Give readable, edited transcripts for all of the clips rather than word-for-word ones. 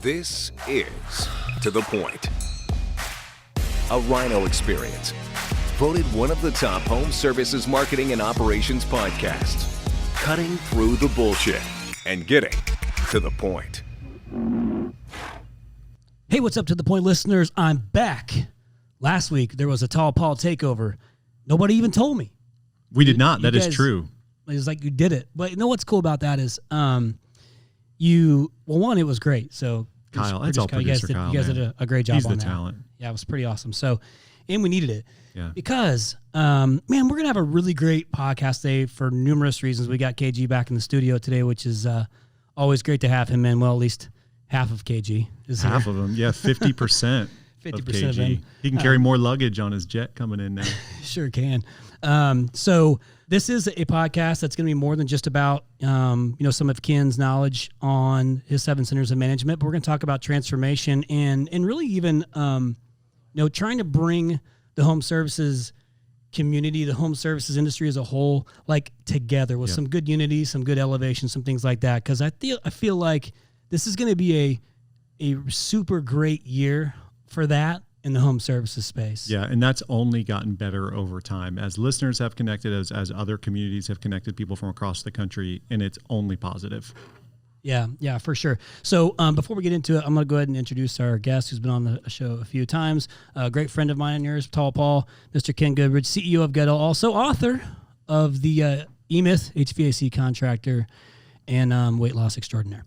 This is To The Point, a Rhino experience. Voted one of the top home services marketing and operations podcasts. Cutting through the bullshit and getting to the point. Hey, what's up, To The Point listeners? I'm back. Last week, there was a Tall Paul takeover. Nobody even told me. We did not. That is true. It was like you did it. But you know what's cool about that is it was great. So Kyle, that's all producer Kyle. You guys did a great job on that. He's the talent. Yeah, it was pretty awesome. So, and we needed it. Yeah. Because, man, we're going to have a really great podcast day for numerous reasons. We got KG back in the studio today, which is always great to have him in. Well, at least half of KG is half here. of them. Yeah, 50%. 50% of him. He can carry more luggage on his jet coming in now. Sure can. So this is a podcast that's going to be more than just about, some of Ken's knowledge on his 7 centers of management, but we're going to talk about transformation and really even, trying to bring the home services community, the home services industry as a whole, like together with some good unity, some good elevation, some things like that. Cause I feel like this is going to be a super great year for that in the home services space. Yeah, and that's only gotten better over time as listeners have connected, as other communities have connected people from across the country, and it's only positive. Yeah, for sure. So before we get into it, I'm going to go ahead and introduce our guest who's been on the show a few times. A great friend of mine and yours, Tall Paul, Mr. Ken Goodrich, CEO of Goettl, also author of the E-Myth HVAC contractor and weight loss extraordinaire.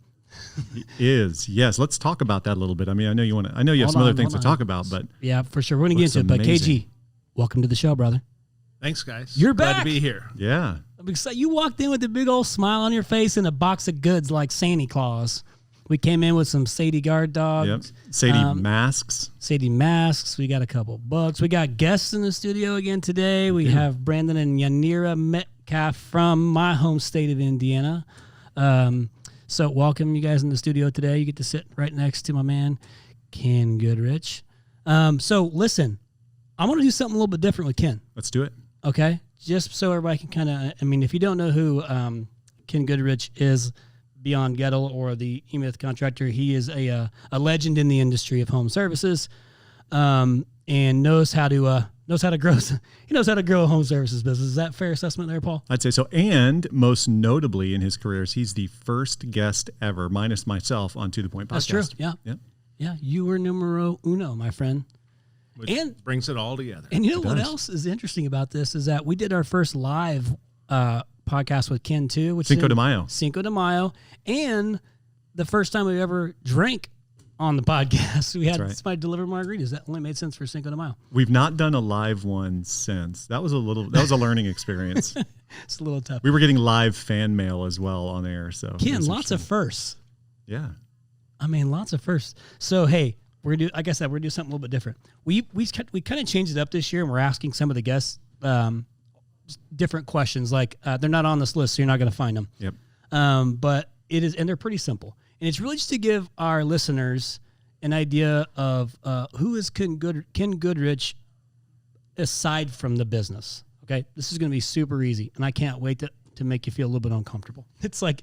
He is. Yes. Let's talk about that a little bit. I mean, I know you have some other things to talk about, but yeah, for sure. We're going to get into it. But KG, welcome to the show, brother. Thanks, guys. You're back. Glad to be here. Yeah. I'm excited. You walked in with a big old smile on your face and a box of goods like Santa Claus. We came in with some Sadie guard dogs. Yep. Sadie masks. Sadie masks. We got a couple books. We got guests in the studio again today. We have Brandon and Yanira Metcalf from my home state of Indiana. So welcome you guys in the studio today. You get to sit right next to my man, Ken Goodrich. So listen, I want to do something a little bit different with Ken. Let's do it. Okay? Just so everybody can kind of, if you don't know who Ken Goodrich is beyond Goettl or the E-Myth contractor, he is a legend in the industry of home services and knows how to grow. He knows how to grow a home services business. Is that a fair assessment there, Paul? I'd say so. And most notably in his careers, he's the first guest ever, minus myself, on To The Point podcast. That's true. Yeah. You were numero uno, my friend. Which brings it all together. And you know what else is interesting about this is that we did our first live podcast with Ken too, which Cinco de Mayo, and the first time we ever drank on the podcast. We had somebody deliver margaritas. That only made sense for Cinco de Mayo. We've not done a live one since. That was a learning experience. It's a little tough. We were getting live fan mail as well on air. So Ken, lots of firsts. Yeah. Lots of firsts. So hey, we're gonna do, like I said, we're gonna do something a little bit different. We kind of changed it up this year, and we're asking some of the guests different questions. Like they're not on this list, so you're not gonna find them. Yep. But it is, and they're pretty simple. And it's really just to give our listeners an idea of who is Ken Goodrich aside from the business. Okay, this is going to be super easy, and I can't wait to make you feel a little bit uncomfortable. It's like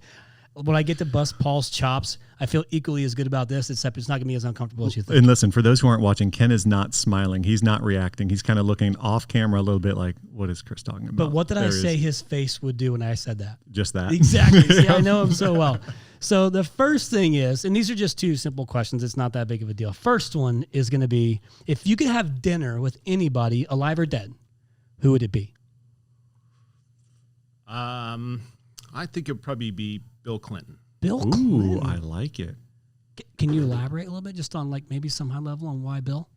when I get to bust Paul's chops, I feel equally as good about this, except it's not going to be as uncomfortable as you think. And listen, for those who aren't watching, Ken is not smiling. He's not reacting. He's kind of looking off camera a little bit like, what is Chris talking about? But what did I say his face would do when I said that? Just that. Exactly. See, I know him so well. So the first thing is, and these are just 2 simple questions. It's not that big of a deal. First one is going to be, if you could have dinner with anybody, alive or dead, who would it be? I think it would probably be Bill Clinton. Bill Clinton. Ooh, I like it. Can you elaborate a little bit just on like maybe some high level on why Bill?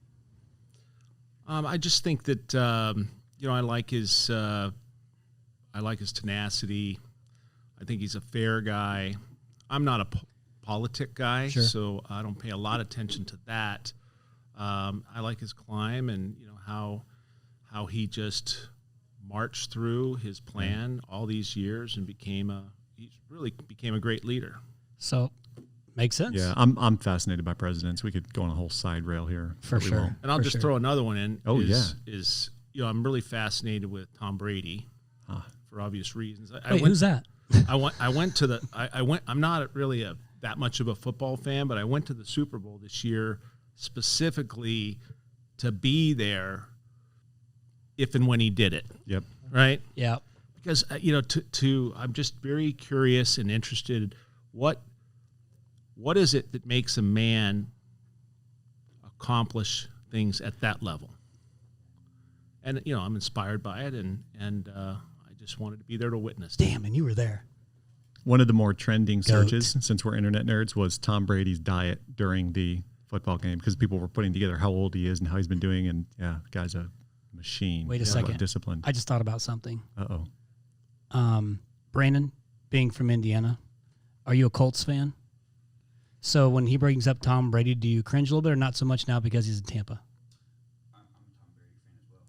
I just think that I like his tenacity. I think he's a fair guy. I'm not a politic guy, so I don't pay a lot of attention to that. I like his climb and how he just marched through his plan all these years and he really became a great leader. So makes sense. Yeah, I'm fascinated by presidents. We could go on a whole side rail here. For sure. And I'll just throw another one in. Oh, I'm really fascinated with Tom Brady for obvious reasons. Who's that? I went to the. I went. I'm not really a that much of a football fan, but I went to the Super Bowl this year specifically to be there if and when he did it. Yep. Right? Yeah. Because, I'm just very curious and interested. What is it that makes a man accomplish things at that level? And, I'm inspired by it, and I just wanted to be there to witness. Damn, and you were there. One of the more trending searches, since we're internet nerds, was Tom Brady's diet during the football game, because people were putting together how old he is and how he's been doing, and the guy's a machine. Wait a second. Disciplined. I just thought about something. Uh-oh. Brandon, being from Indiana, are you a Colts fan? So when he brings up Tom Brady, do you cringe a little bit or not so much now because he's in Tampa?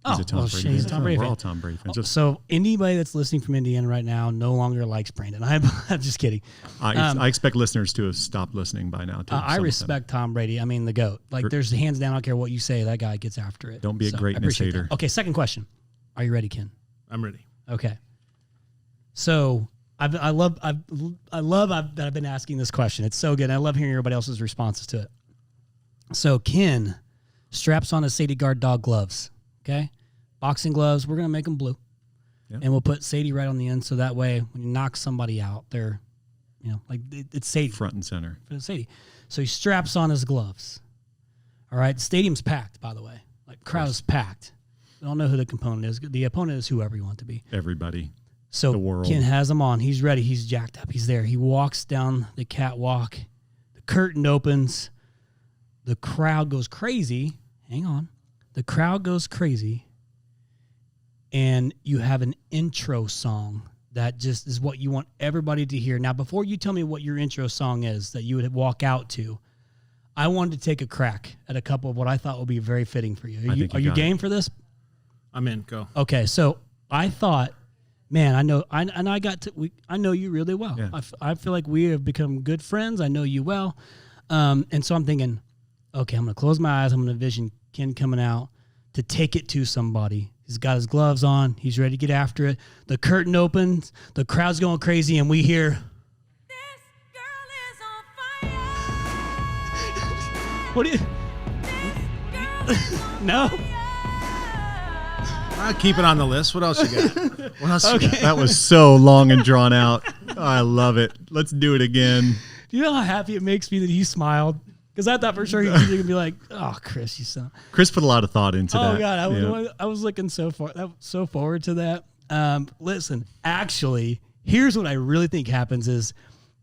He's a Tom Brady fan. He's a Tom Brady We're fan. all Tom Brady fans. So anybody that's listening from Indiana right now no longer likes Brandon. I'm just kidding. I expect listeners to have stopped listening by now. I respect Tom Brady. I mean, the GOAT. Like, there's hands down. I don't care what you say. That guy gets after it. Don't be a So, greatness I appreciate hater. that. Okay, second question. Are you ready, Ken? I'm ready. Okay. So I love that I've been asking this question. It's so good. I love hearing everybody else's responses to it. So Ken straps on his Sadie Guard dog gloves. Okay, boxing gloves. We're gonna make them blue, and we'll put Sadie right on the end, so that way when you knock somebody out, they're, it's Sadie Front and center. for Sadie. So he straps on his gloves. All right, the stadium's packed, by the way. Like, crowd is packed. We don't know who the component is. The opponent is whoever you want it to be. Everybody. So The world. Ken has him on. He's ready. He's jacked up. He's there. He walks down the catwalk. The curtain opens. The crowd goes crazy. Hang on. The crowd goes crazy. And you have an intro song that just is what you want everybody to hear. Now, before you tell me what your intro song is that you would walk out to, I wanted to take a crack at a couple of what I thought would be very fitting for you. Are you game for this? I'm in. Go. Okay, so I thought, man, I know you really well. Yeah. I feel like we have become good friends. I know you well, and so I'm thinking, okay, I'm gonna close my eyes. I'm gonna envision Ken coming out to take it to somebody. He's got his gloves on. He's ready to get after it. The curtain opens. The crowd's going crazy, and we hear, This girl is on fire. "What do you?" No. I'll keep it on the list. What else you got? What else you got? That was so long and drawn out. I love it. Let's do it again. Do you know how happy it makes me that he smiled? Because I thought for sure he was going to be like, "Oh, Chris, you son." Chris put a lot of thought into that. Oh God, I was looking so forward to that. Listen, actually, here's what I really think happens is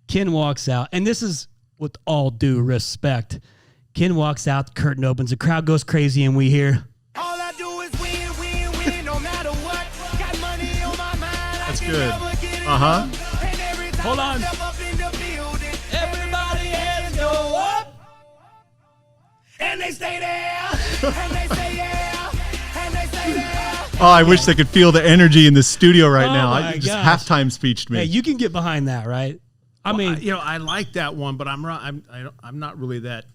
Ken walks out, and this is with all due respect. Ken walks out, the curtain opens, the crowd goes crazy, and we hear, All I do is win, win, win, no matter what. Got money on my mind. That's good. Uh-huh. Hold on. Everybody hands go up. And they stay there. And they say yeah. And they say yeah. Oh, I wish they could feel the energy in the studio right Oh now. my Just gosh. halftime speeched me. "Hey, you can get behind that, right?" I mean, I like that one, but I'm not really that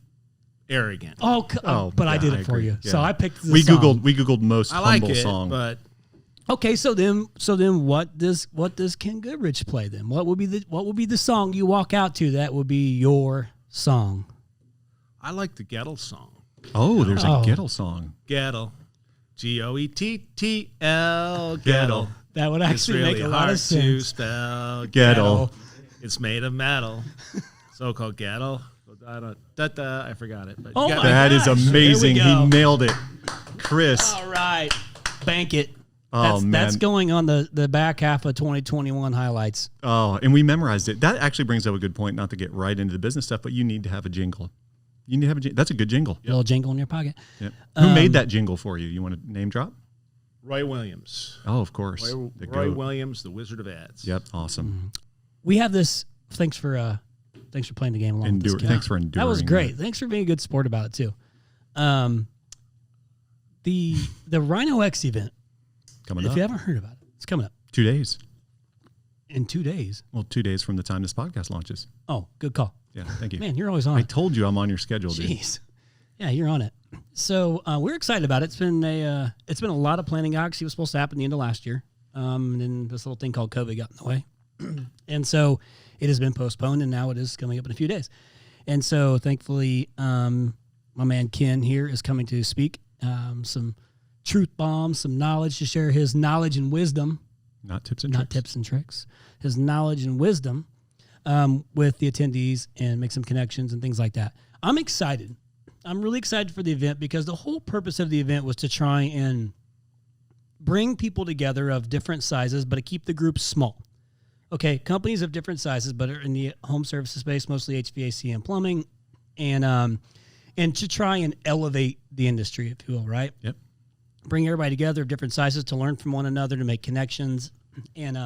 arrogant. but I did it for agree. you, Yeah. so I picked the we song. googled most I like humble it, song. but Okay, so then what does Ken Goodrich play then? What would be the song you walk out to that would be your song? I like the Goettl song. Oh, there's a Oh. Goettl song. Goettl, Goettl, Goettl. That would It's actually really make a lot hard of to sense. spell. Goettl. It's made of metal, so-called Goettl. I forgot it. But Oh Goettl. my That is gosh, amazing. there we go. He nailed it. Chris. All right, bank it. Oh, That's man. going on the back half of 2021 highlights. Oh, and we memorized it. That actually brings up a good point, not to get right into the business stuff, but you need to have a jingle. You need to have that's a good jingle. Little jingle in your pocket. Yep. Who made that jingle for you? You want to name drop? Roy Williams. Oh, of course. Roy The Roy GOAT. Williams, the Wizard of Ads. Yep, awesome. We have this. Thanks for playing the game along with us, Ken. Thanks for enduring. That was great. Thanks for being a good sport about it too. The Rhino X event. Coming If up. you haven't heard about it, it's coming up 2 days. in 2 days. Well, 2 days from the time this podcast launches. Oh, good call. Yeah, thank you. Man, you're always on. I told you I'm on your schedule, dude. Jeez. Yeah, you're on it. So we're excited about it. It's been a lot of planning. Actually, it was supposed to happen the end of last year. And then this little thing called COVID got in the way. And so it has been postponed, and now it is coming up in a few days. And so thankfully, my man Ken here is coming to speak some truth bombs, some knowledge to share his knowledge and wisdom. Not tips and tricks. His knowledge and wisdom with the attendees and make some connections and things like that. I'm excited. I'm really excited for the event because the whole purpose of the event was to try and bring people together of different sizes, but to keep the group small. Okay, companies of different sizes, but are in the home services space, mostly HVAC and plumbing, and to try and elevate the industry, if you will, right? Yep. Bring everybody together of different sizes to learn from one another, to make connections. And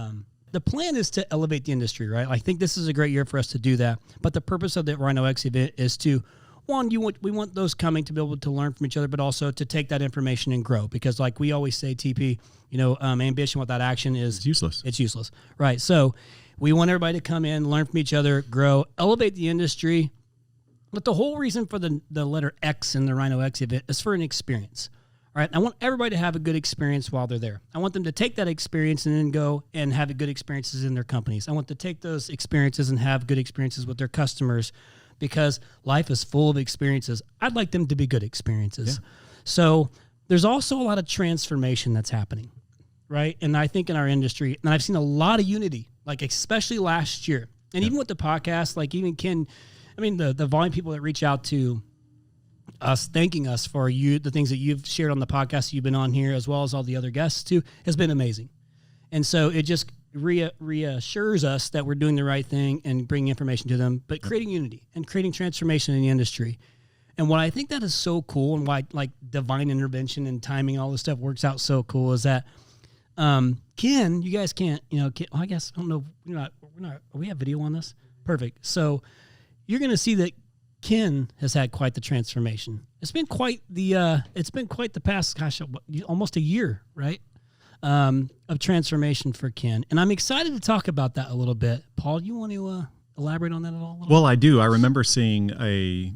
the plan is to elevate the industry, right? I think this is a great year for us to do that. But the purpose of the Rhino X event is to, one, we want those coming to be able to learn from each other, but also to take that information and grow. Because like we always say, TP, ambition without action is useless. It's useless, right? So we want everybody to come in, learn from each other, grow, elevate the industry. But the whole reason for the letter X in the Rhino X event is for an experience. All right, I want everybody to have a good experience while they're there. I want them to take that experience and then go and have good experiences in their companies. I want to take those experiences and have good experiences with their customers, because life is full of experiences. I'd like them to be good experiences. Yeah. So there's also a lot of transformation that's happening, right? And I think in our industry, and I've seen a lot of unity, like especially last year. And even with the podcast, like even Ken, the volume of people that reach out to us thanking us for the things that you've shared on the podcast you've been on here, as well as all the other guests too, has been amazing. And so it just reassures us that we're doing the right thing and bringing information to them, but creating unity and creating transformation in the industry. And what I think that is so cool, and why like divine intervention and timing, all this stuff works out so cool, is that Ken, you guys can't, I guess, I don't know, we have video on this? Perfect. So you're going to see that Ken has had quite the transformation. It's been quite the past, almost a year, right? Of transformation for Ken. And I'm excited to talk about that a little bit. Paul, you want to elaborate on that at all? Well, I do. I remember seeing a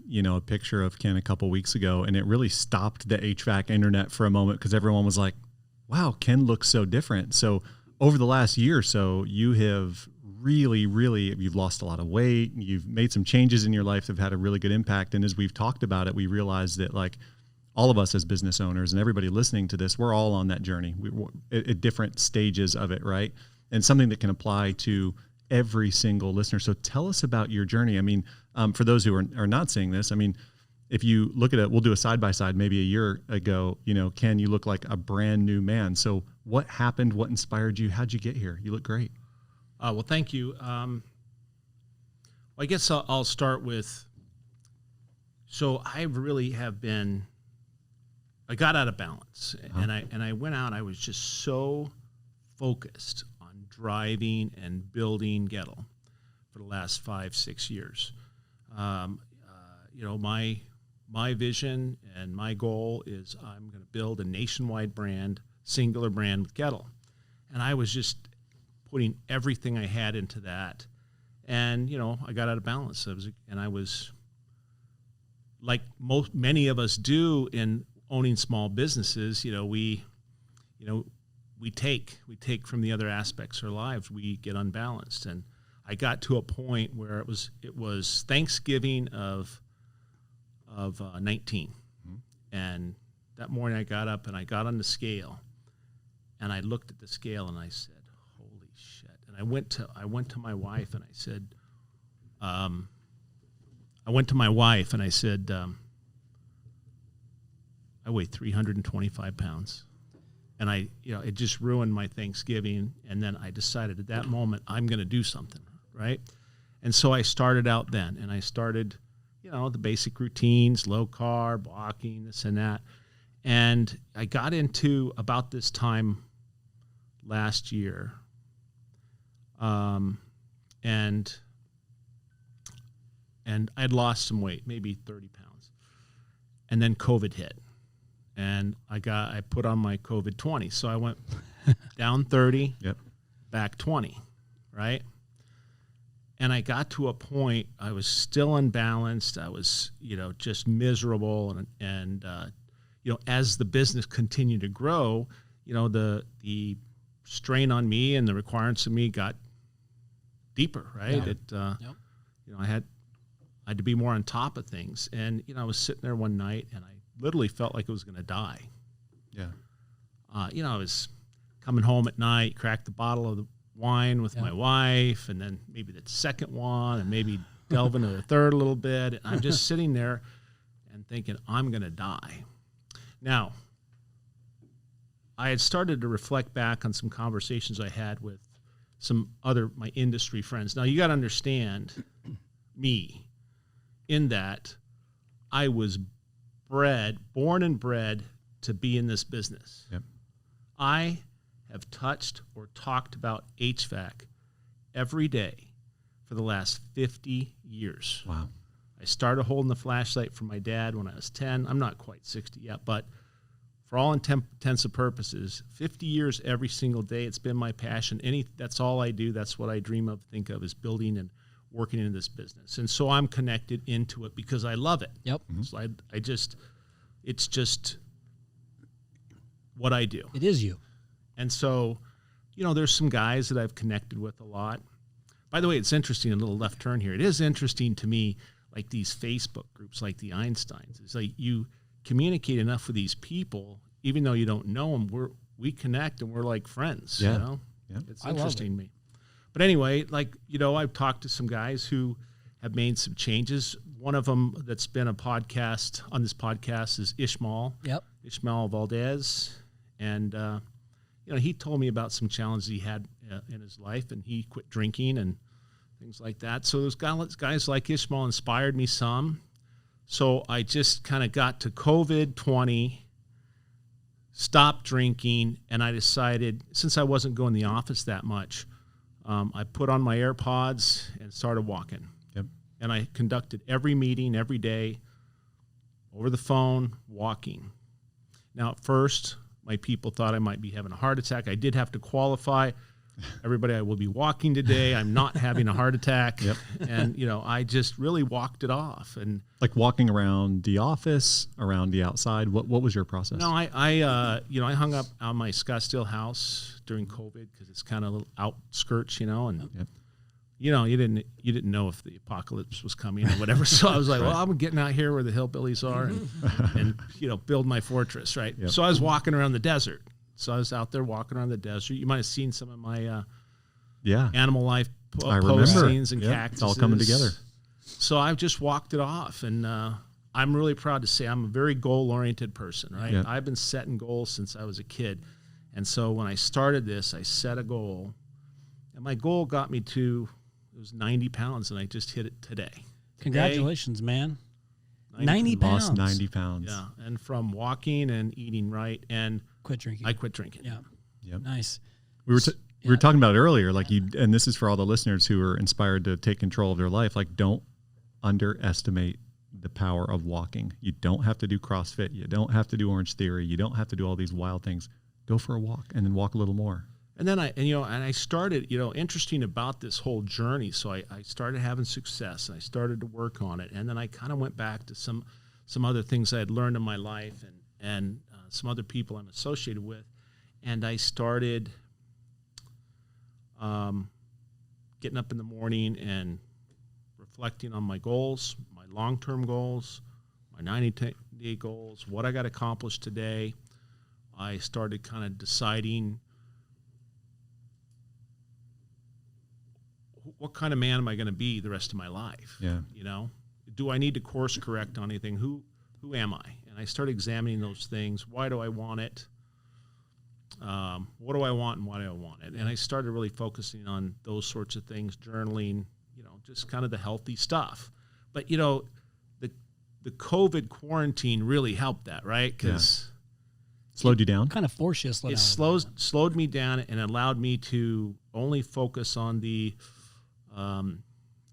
picture of Ken a couple weeks ago, and it really stopped the HVAC internet for a moment, because everyone was like, wow, Ken looks so different. So over the last year or so, you have you've lost a lot of weight. You've made some changes in your life that have had a really good impact. And as we've talked about it, we realized that like all of us as business owners and everybody listening to this, we're all on that journey. We're at different stages of it, right? And something that can apply to every single listener. So tell us about your journey. For those who are not seeing this, if you look at it, we'll do a side-by-side. Maybe a year ago, Ken, you look like a brand new man. So what happened? What inspired you? How'd you get here? You look great. Well, thank you. I guess I'll start with, so I really have been, I got out of balance, and I went out, I was just so focused on driving and building Goettl for the last 5-6 years. My vision and my goal is I'm going to build a nationwide brand, singular brand with Goettl. And I was just putting everything I had into that. And, I got out of balance. I was like many of us do in owning small businesses. We take from the other aspects of our lives. We get unbalanced. And I got to a point where it was Thanksgiving of 19. Mm-hmm. And that morning I got up and I got on the scale, and I looked at the scale and I said, holy shit. And I went to my wife and I said, I weigh 325 pounds. And it just ruined my Thanksgiving. And then I decided at that moment, I'm going to do something, right? And so I started out then, and I started, the basic routines, low carb, walking, this and that. And I got into about this time last year, and I'd lost some weight, maybe 30 pounds. And then COVID hit. And I put on my COVID 20. So I went down 30, back 20, right? And I got to a point, I was still unbalanced. I was, just miserable. And as the business continued to grow, the strain on me and the requirements of me got deeper, right? It, you know, I had to be more on top of things. And, you know, I was sitting there one night and I literally felt like I was going to die. Yeah. You know, I was coming home at night, cracked the bottle of the wine with my wife, and then maybe the second one, and maybe delve into the third a little bit. And I'm just sitting there and thinking, I'm going to die. Now, I had started to reflect back on some conversations I had with some other, my industry friends. Now, you got to understand me in that I was born and bred to be in this business. Yep. I have touched or talked about HVAC every day for the last 50 years. Wow. I started holding the flashlight for my dad when I was 10. I'm not quite 60 yet, but for all intents and purposes, 50 years every single day, it's been my passion. That's all I do. That's what I dream of, think of, is building and working in this business. And so I'm connected into it because I love it. Yep. Mm-hmm. So it's just what I do. It is you. And so, you know, there's some guys that I've connected with a lot. By the way, it's interesting, a little left turn here. It is interesting to me, like these Facebook groups, like the Einsteins. It's like you communicate enough with these people, even though you don't know them, we connect and we're like friends, Yeah. you know? Yeah. It's interesting to me. But anyway, like, you know, I've talked to some guys who have made some changes. One of them that's been on this podcast is Ishmael Valdez. And, you know, he told me about some challenges he had in his life, and he quit drinking and things like that. So those guys like Ishmael inspired me some. So I just kind of got to COVID-20, stopped drinking, and I decided, since I wasn't going to the office that much, I put on my AirPods and started walking. Yep. And I conducted every meeting every day over the phone, walking. Now, at first, my people thought I might be having a heart attack. I did have to qualify. Everybody, I will be walking today. I'm not having a heart attack. Yep. And, you know, I just really walked it off. And Like walking around the office, around the outside. What was your process? no, I hung up on my Scottsdale house during COVID because it's kind of a little outskirts, you know, and Yep. you know, you didn't know if the apocalypse was coming or whatever. So I was like, well, I'm getting out here where the hillbillies are and you know, build my fortress, right? Yep. So I was walking around the desert. So I was out there walking around the desert. You might have seen some of my animal life I remember. postings and Yep. cactuses. It's all coming together. So I've just walked it off, and I'm really proud to say I'm a very goal-oriented person, right? Yeah. I've been setting goals since I was a kid. And so when I started this, I set a goal, and my goal got me to, it was 90 pounds, and I just hit it today. Congratulations, man. 90 pounds. Lost 90 pounds. Yeah, and from walking and eating right, and Quit drinking. I quit drinking. Yeah. Yep. Nice. We were talking about it earlier, like and this is for all the listeners who are inspired to take control of their life. Like, don't underestimate the power of walking. You don't have to do CrossFit. You don't have to do Orange Theory. You don't have to do all these wild things. Go for a walk and then walk a little more. And then I started, you know, interesting about this whole journey. So I started having success, and I started to work on it. And then I kind of went back to some other things I had learned in my life and some other people I'm associated with. And I started getting up in the morning and reflecting on my goals, my long-term goals, my 90-day goals, what I got accomplished today. I started kind of deciding what kind of man am I going to be the rest of my life? Yeah. You know, do I need to course correct on anything? Who am I? And I started examining those things. Why do I want it? What do I want and why do I want it? And I started really focusing on those sorts of things, journaling, you know, just kind of the healthy stuff. But, you know, the COVID quarantine really helped that, right? Because slowed you down. Kind of forced you to slow it down. slowed me down and allowed me to only focus on the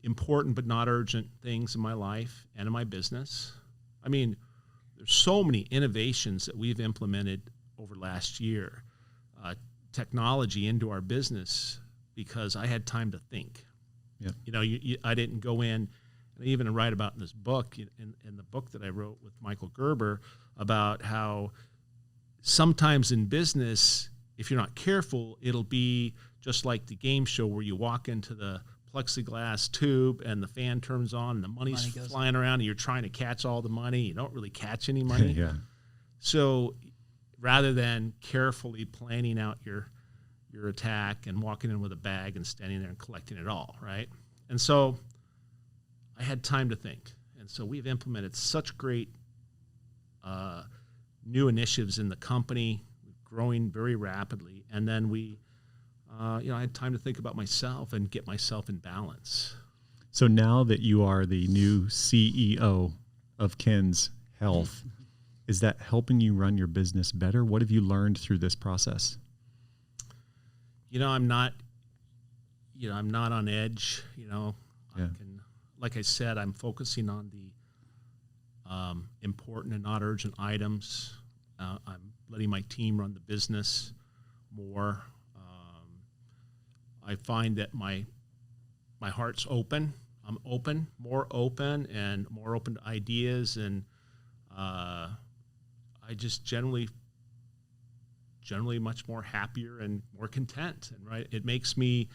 important but not urgent things in my life and in my business. I mean, there's so many innovations that we've implemented over last year, technology into our business, because I had time to think. Yeah. You know, I didn't go in, and I even write about in this book, in the book that I wrote with Michael Gerber, about how sometimes in business, if you're not careful, it'll be just like the game show where you walk into the plexiglass tube and the fan turns on and the money's flying around and you're trying to catch all the money. You don't really catch any money. Yeah. So rather than carefully planning out your attack and walking in with a bag and standing there and collecting it all, right? And so I had time to think. And so we've implemented such great new initiatives in the company, growing very rapidly. And then I had time to think about myself and get myself in balance. So now that you are the new CEO of Ken's Health, is that helping you run your business better? What have you learned through this process? I'm not on edge. Like I said, I'm focusing on the important and not urgent items. I'm letting my team run the business more. I find that my heart's open. I'm more open to ideas, and I just generally much more happier and more content. And right, it makes me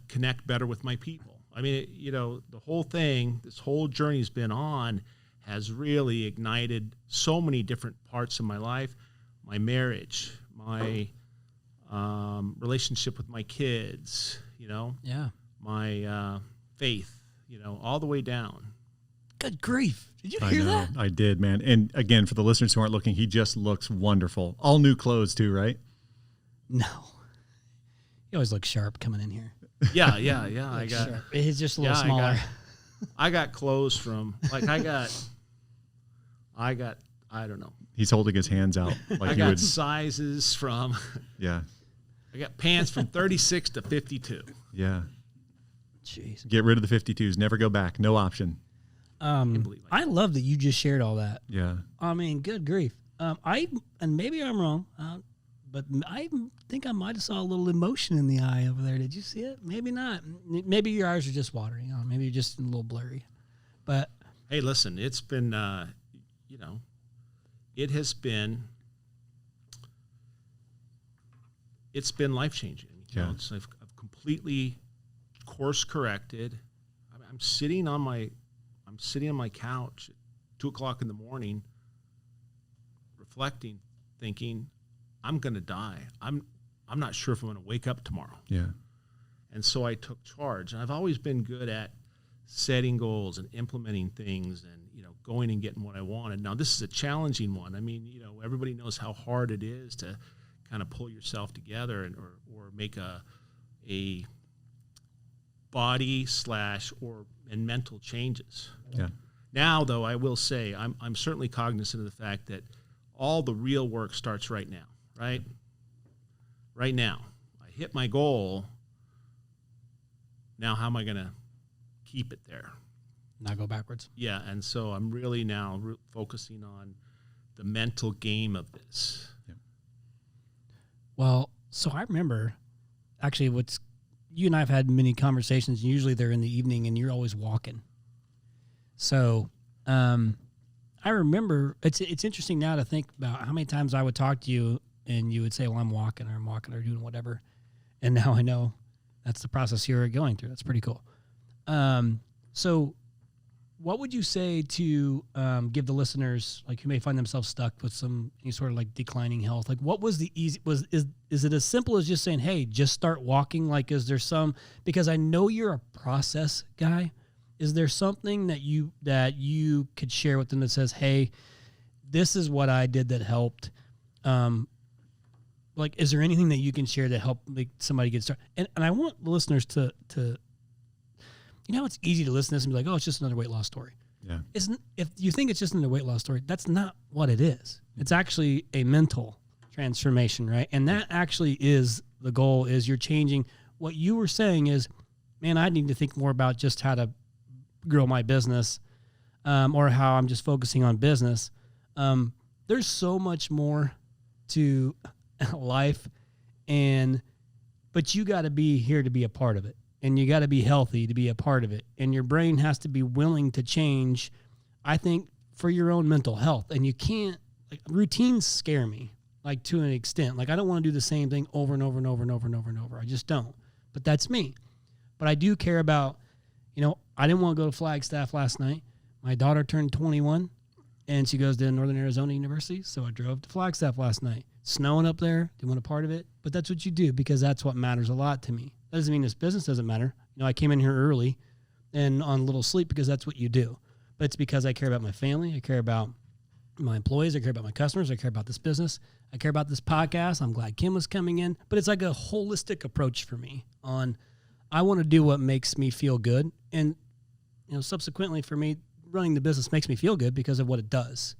connect better with my people. I mean, the whole thing, this whole journey's been on, has really ignited so many different parts of my life, my marriage, my relationship with my kids, my faith, all the way down. Good grief. Did you hear that? I did, man. And again, for the listeners who aren't looking, he just looks wonderful. All new clothes too, right? No. He always looks sharp coming in here. Yeah. I got. Sharp. He's just a little smaller. I got clothes from, like, I got, I don't know. He's holding his hands out. Like I got sizes from. Yeah. I got pants from 36 to 52. Yeah. Jeez. Get rid of the 52s. Never go back. No option. I love that you just shared all that. Yeah. I mean, good grief. And maybe I'm wrong, but I think I might have saw a little emotion in the eye over there. Did you see it? Maybe not. Maybe your eyes are just watering. Maybe you're just a little blurry. But hey, listen, it's been, it has been, life-changing. Yeah. I've completely course corrected. I'm sitting on my couch at 2:00 in the morning, reflecting, thinking, I'm going to die. I'm not sure if I'm going to wake up tomorrow. Yeah. And so I took charge. And I've always been good at setting goals and implementing things and, going and getting what I wanted. Now, this is a challenging one. I mean, everybody knows how hard it is to kind of pull yourself together and or make a body and mental changes. Yeah. Now, though, I will say I'm certainly cognizant of the fact that all the real work starts right now, right? Right now. I hit my goal. Now, how am I going to keep it there? not go backwards. Yeah, and so I'm really now focusing on the mental game of this. Yep. Well, so I remember actually you and I have had many conversations, and usually they're in the evening and you're always walking. So I remember it's interesting now to think about how many times I would talk to you and you would say, well, I'm walking or doing whatever. And now I know that's the process you're going through. That's pretty cool. So what would you say to give the listeners, like, who may find themselves stuck with any sort of like declining health? Like, what was the easy, is it as simple as just saying, hey, just start walking? Like, is there because I know you're a process guy. Is there something that you could share with them that says, hey, this is what I did that helped? Like, is there anything that you can share to help make somebody get started? And I want the listeners to it's easy to listen to this and be like, oh, it's just another weight loss story. Yeah. If you think it's just another weight loss story, that's not what it is. It's actually a mental transformation, right? And that actually is the goal, is you're changing. What you were saying is, man, I need to think more about just how to grow my business, or how I'm just focusing on business. There's so much more to life, but you got to be here to be a part of it. And you got to be healthy to be a part of it. And your brain has to be willing to change, I think, for your own mental health. And you can't, routines scare me, to an extent. I don't want to do the same thing over and over and over and over and over and over. I just don't. But that's me. But I do care about, I didn't want to go to Flagstaff last night. My daughter turned 21 and she goes to Northern Arizona University. So I drove to Flagstaff last night. Snowing up there, didn't want a part of it. But that's what you do because that's what matters a lot to me. That doesn't mean this business doesn't matter. I came in here early and on little sleep because that's what you do. But it's because I care about my family. I care about my employees. I care about my customers. I care about this business. I care about this podcast. I'm glad Kim was coming in. But it's like a holistic approach for me on I want to do what makes me feel good. And, subsequently for me, running the business makes me feel good because of what it does.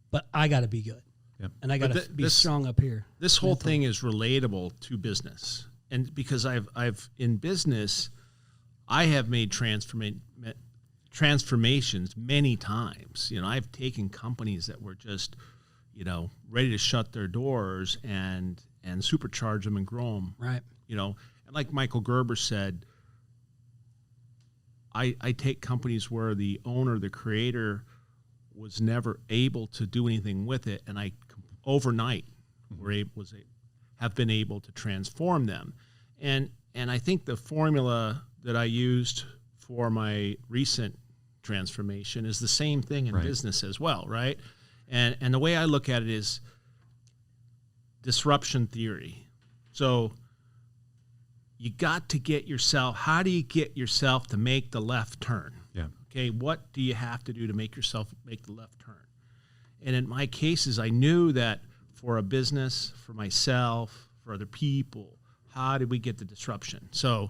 But I got to be good. Yep. And I got to be strong up here. This whole thing is relatable to business. And because I've in business, I have made transformations many times. I've taken companies that were just, ready to shut their doors and supercharge them and grow them. Right. And like Michael Gerber said, I take companies where the owner, the creator, was never able to do anything with it, and I overnight have been able to transform them. And I think the formula that I used for my recent transformation is the same thing in business as well, right? And the way I look at it is disruption theory. So you got to get yourself, how do you get yourself to make the left turn? Yeah. Okay, what do you have to do to make yourself make the left turn? And in my cases, I knew that for a business, for myself, for other people, how did we get the disruption? So,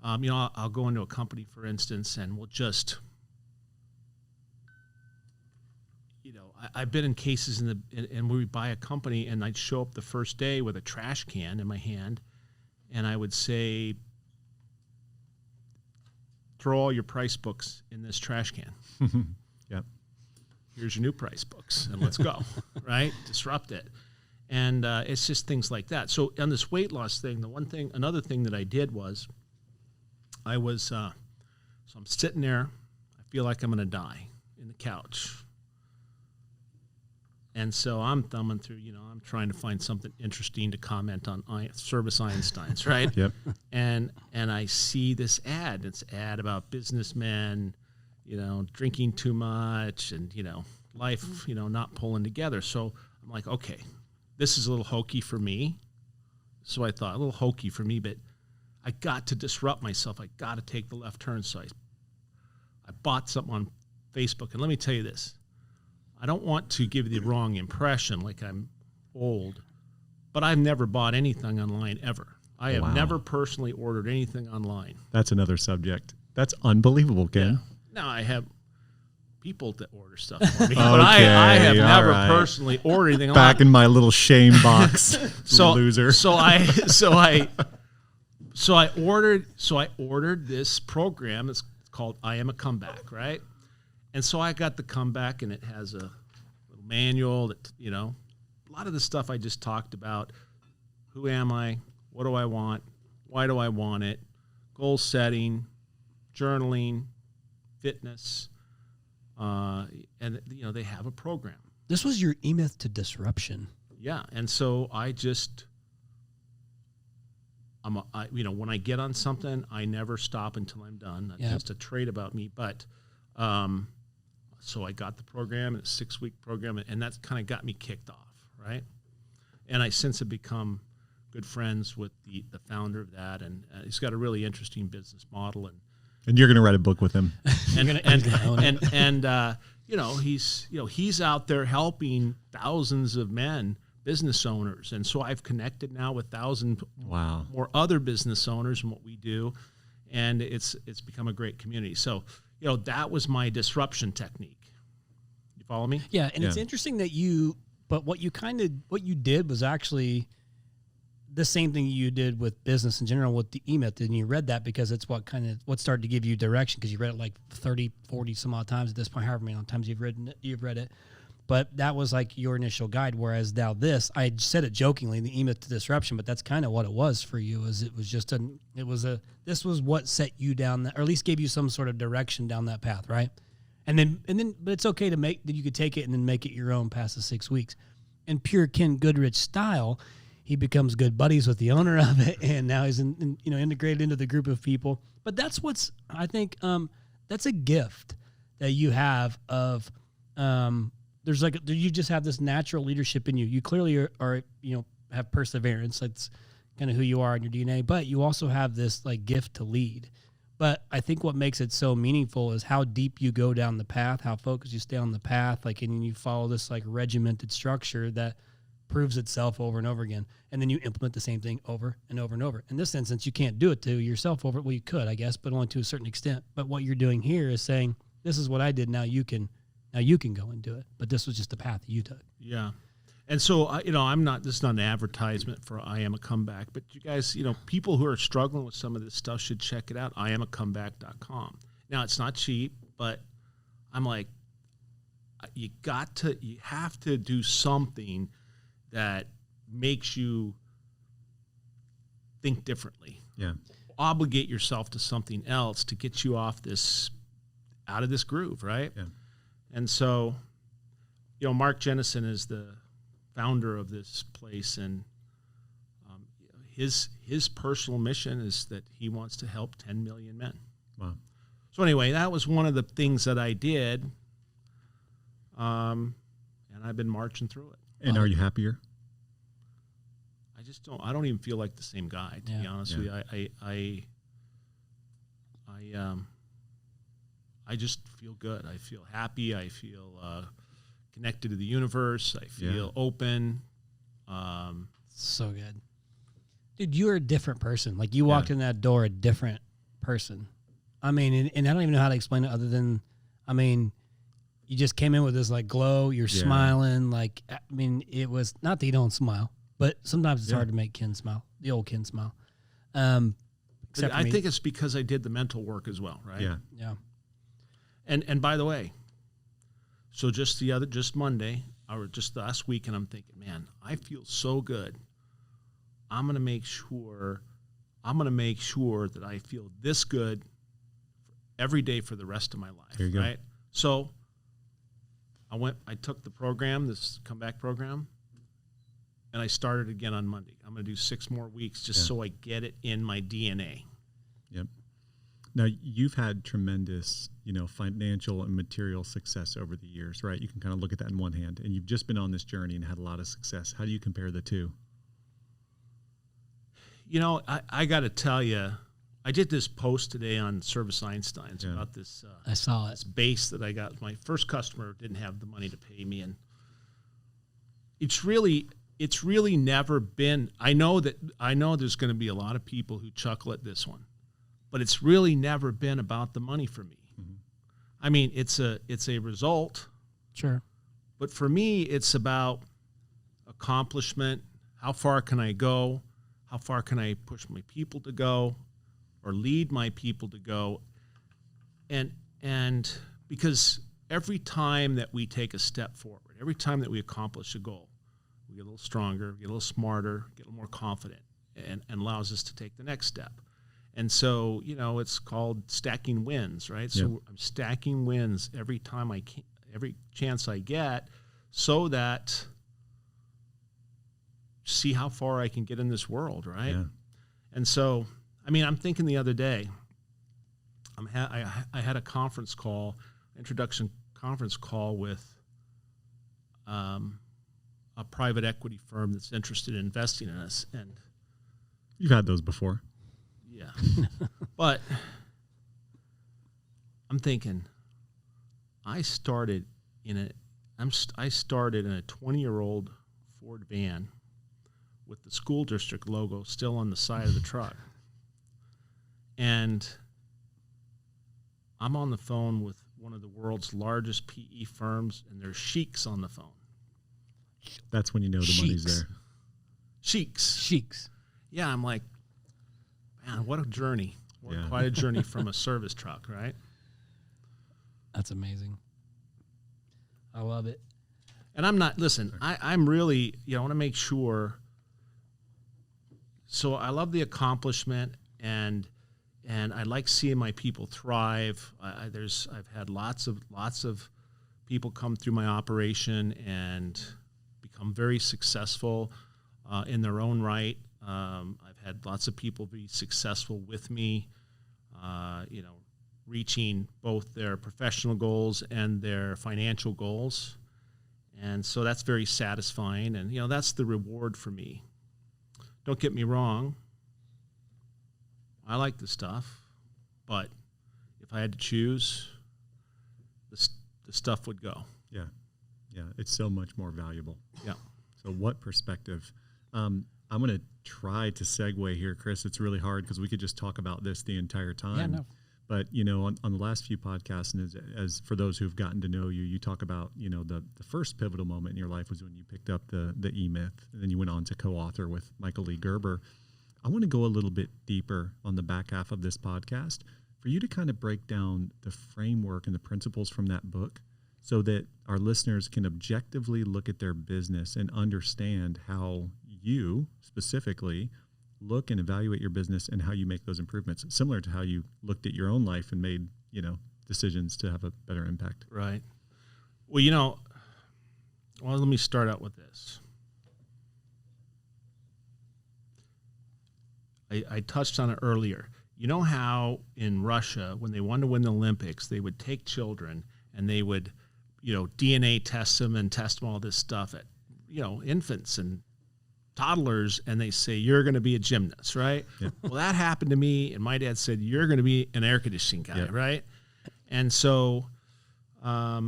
I'll go into a company, for instance, and we'll just, I've been in cases and we buy a company, and I'd show up the first day with a trash can in my hand, and I would say, throw all your price books in this trash can. Yep. Here's your new price books, and let's go, right? Disrupt it. And it's just things like that. So on this weight loss thing, another thing that I did was so I'm sitting there, I feel like I'm going to die in the couch. And so I'm thumbing through, I'm trying to find something interesting to comment on Service Einsteins, right? Yep. And I see this ad. It's an ad about businessmen, drinking too much and, life, not pulling together. So I'm like, okay, this is a little hokey for me. So I thought, a little hokey for me, but I got to disrupt myself. I got to take the left turn. So I bought something on Facebook. And let me tell you this. I don't want to give you the wrong impression like I'm old, but I've never bought anything online ever. I have never personally ordered anything online. That's another subject. That's unbelievable, Ken. Yeah. Now I have people that order stuff for me, but I have never personally ordered anything online. Back in my little shame box, loser. So I ordered this program. It's called I Am a Comeback, right? And so I got the comeback, and it has a little manual that, a lot of the stuff I just talked about. Who am I? What do I want? Why do I want it? Goal setting, journaling, fitness, and, they have a program. This was your E-Myth to disruption. Yeah, and so I just, when I get on something, I never stop until I'm done. That's just a trait about me, but... So I got the program, and it's a 6-week program, and that kind of got me kicked off, right? And I since have become good friends with the founder of that, and he's got a really interesting business model. And you're going to write a book with him. He's out there helping thousands of men, business owners, and so I've connected now with 1,000 more other business owners in what we do, and it's become a great community. So. That was my disruption technique. You follow me? Yeah, and it's interesting that what you did was actually the same thing you did with business in general with the E-Myth, and you read that because it's what started to give you direction, because you read it like 30, 40 some odd times at this point, however many times you've read it. But that was like your initial guide, whereas now I said it jokingly, the E-Myth to disruption, but that's kind of what it was for you. This was what set you down that, or at least gave you some sort of direction down that path, right? And then, but it's okay that you could take it and then make it your own past the 6 weeks. In pure Ken Goodrich style, he becomes good buddies with the owner of it, and now he's integrated into the group of people. But that's what's, I think, that's a gift that you have of, you just have this natural leadership in you. You clearly are have perseverance. That's kind of who you are in your DNA, but you also have this like gift to lead. But I think what makes it so meaningful is how deep you go down the path, how focused you stay on the path, like, and you follow this like regimented structure that proves itself over and over again. And then you implement the same thing over and over and over. In this instance, you can't do it to yourself well, you could, I guess, but only to a certain extent. But what you're doing here is saying, this is what I did. Now you can go and do it. But this was just the path that you took. Yeah. And so, this is not an advertisement for I Am a Comeback, but you guys, people who are struggling with some of this stuff should check it out, iamacomeback.com. Now, it's not cheap, but I'm like, you have to do something that makes you think differently. Yeah. Obligate yourself to something else to get you out of this groove, right? Yeah. And so, Mark Jennison is the founder of this place, and his personal mission is that he wants to help 10 million men. Wow. So anyway, that was one of the things that I did, and I've been marching through it. And are you happier? I don't even feel like the same guy, to be honest with you. I just feel good. I feel happy. I feel connected to the universe. I feel open. So good. Dude, you're a different person. Like, you walked in that door a different person. I mean, and I don't even know how to explain it other than, you just came in with this, like, glow. You're smiling. Like, it was, not that you don't smile, but sometimes it's hard to make Ken smile, the old Ken smile. I think it's because I did the mental work as well, right? Yeah. Yeah. And by the way, so just Monday, or just last week, and I'm thinking, man, I feel so good. I'm gonna make sure that I feel this good every day for the rest of my life. There you go. Right? So I took the program, this comeback program, and I started again on Monday. I'm gonna do 6 more weeks just so I get it in my DNA. Yep. Now, you've had tremendous, financial and material success over the years, right? You can kind of look at that in one hand, and you've just been on this journey and had a lot of success. How do you compare the two? I got to tell you, I did this post today on Service Einstein's about this. I saw it. This base that I got. My first customer didn't have the money to pay me, and it's really never been. I know there's going to be a lot of people who chuckle at this one, but it's really never been about the money for me. Mm-hmm. It's a result. Sure. But for me, it's about accomplishment. How far can I go? How far can I push my people to go, or lead my people to go? And because every time that we take a step forward, every time that we accomplish a goal, we get a little stronger, get a little smarter, get a little more confident, and allows us to take the next step. And so, it's called stacking wins, right? So Yeah. I'm stacking wins every time every chance I get, so that see how far I can get in this world, right? Yeah. And so, I'm thinking the other day, I had a introduction conference call with a private equity firm that's interested in investing in us, and You've had those before. yeah, but I'm thinking, I started in a 20-year-old Ford van with the school district logo still on the side of the truck. And I'm on the phone with one of the world's largest PE firms, and there's sheiks on the phone. That's when you know the money's there. Sheiks. Yeah, I'm like, man, what a journey. Quite a journey from a service truck, right? That's amazing. I love it. And I'm really, I want to make sure. So I love the accomplishment, and I like seeing my people thrive. I've had lots of people come through my operation and become very successful. in their own right. I've had lots of people be successful with me, reaching both their professional goals and their financial goals. And so that's very satisfying. And, that's the reward for me. Don't get me wrong. I like the stuff, but if I had to choose, the stuff would go. Yeah. Yeah. It's so much more valuable. Yeah. So what perspective? I'm going to try to segue here, Chris. It's really hard because we could just talk about this the entire time. Yeah, no. But, on the last few podcasts, and as for those who've gotten to know you, you talk about, the first pivotal moment in your life was when you picked up the E-Myth, and then you went on to co-author with Michael Lee Gerber. I want to go a little bit deeper on the back half of this podcast for you to kind of break down the framework and the principles from that book so that our listeners can objectively look at their business and understand how you specifically look and evaluate your business and how you make those improvements, similar to how you looked at your own life and made, decisions to have a better impact. Right. Well, let me start out with this. I touched on it earlier. You know how in Russia, when they wanted to win the Olympics, they would take children and they would, DNA test them and test them all this stuff at, infants and toddlers, and they say, you're going to be a gymnast, right? Yeah. Well, that happened to me, and my dad said, you're going to be an air conditioning guy, yeah. Right? And so, at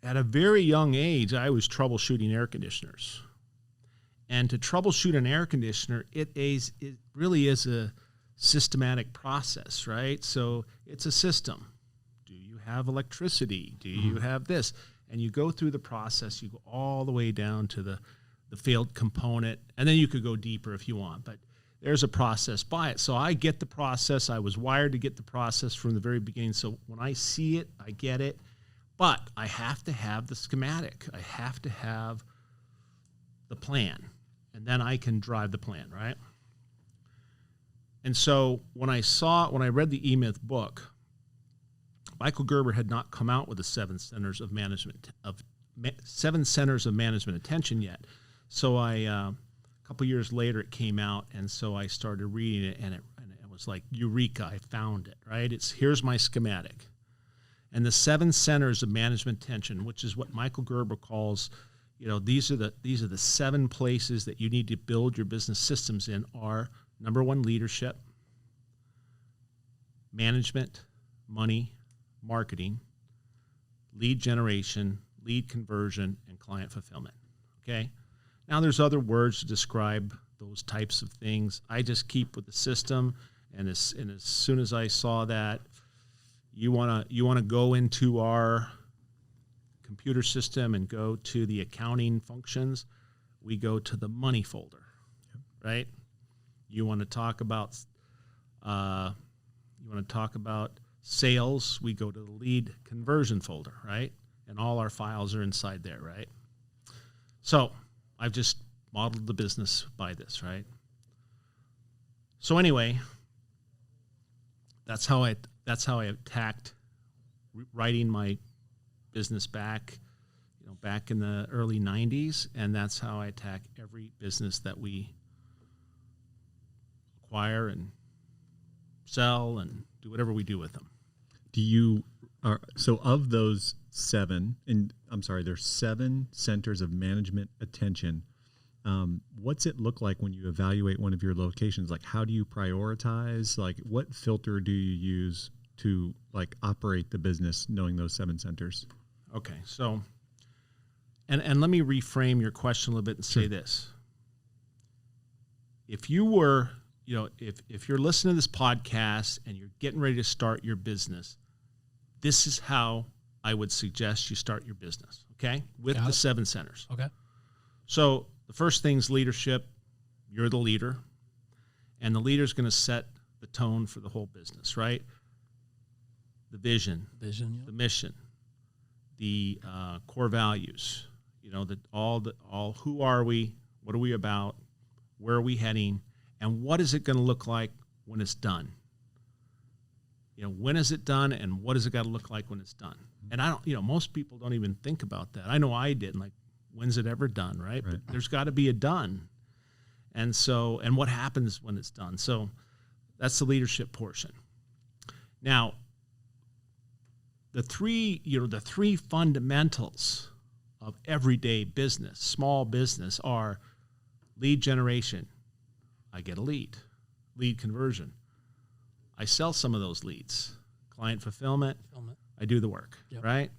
a very young age, I was troubleshooting air conditioners. And to troubleshoot an air conditioner, it really is a systematic process, right? So it's a system. Do you have electricity? Do you have this? And you go through the process, you go all the way down to the failed component, and then you could go deeper if you want, but there's a process by it. So I get the process. I was wired to get the process from the very beginning. So when I see it, I get it, but I have to have the schematic. I have to have the plan, and then I can drive the plan, right? And so when I read the E-Myth book, Michael Gerber had not come out with the 7 centers of management attention yet. So a couple years later it came out, and so I started reading it, and it was like eureka! I found it. Right? Here's my schematic, and the 7 centers of management attention, which is what Michael Gerber calls, these are the 7 places that you need to build your business systems in. Are number 1, leadership, management, money, marketing, lead generation, lead conversion, and client fulfillment. Okay? Now there's other words to describe those types of things. I just keep with the system, and as soon as I saw that you want to go into our computer system and go to the accounting functions, we go to the money folder. Right? You want to talk about sales, we go to the lead conversion folder, right? And all our files are inside there, right? So I've just modeled the business by this, right? So anyway, that's how I attacked writing my business back in the early 90s, and that's how I attack every business that we acquire and sell and do whatever we do with them. So of those 7, there's 7 centers of management attention. What's it look like when you evaluate one of your locations? Like, how do you prioritize? Like, what filter do you use to operate the business knowing those 7 centers? Okay. So, and let me reframe your question a little bit and say this. If you were, if you're listening to this podcast and you're getting ready to start your business, this is how I would suggest you start your business, okay? With the 7 centers. Okay. So the first thing's leadership. You're the leader, and the leader's going to set the tone for the whole business, right? The vision, yeah. the mission, the core values. All who are we? What are we about? Where are we heading? And what is it going to look like when it's done? When is it done, and what does it got to look like when it's done? And most people don't even think about that. I know I didn't. when's it ever done, right? Right. But there's got to be a done. And so, and what happens when it's done? So that's the leadership portion. Now, the three fundamentals of everyday business, small business, are lead generation. I get a lead conversion. I sell some of those leads. Client fulfillment. I do the work, right?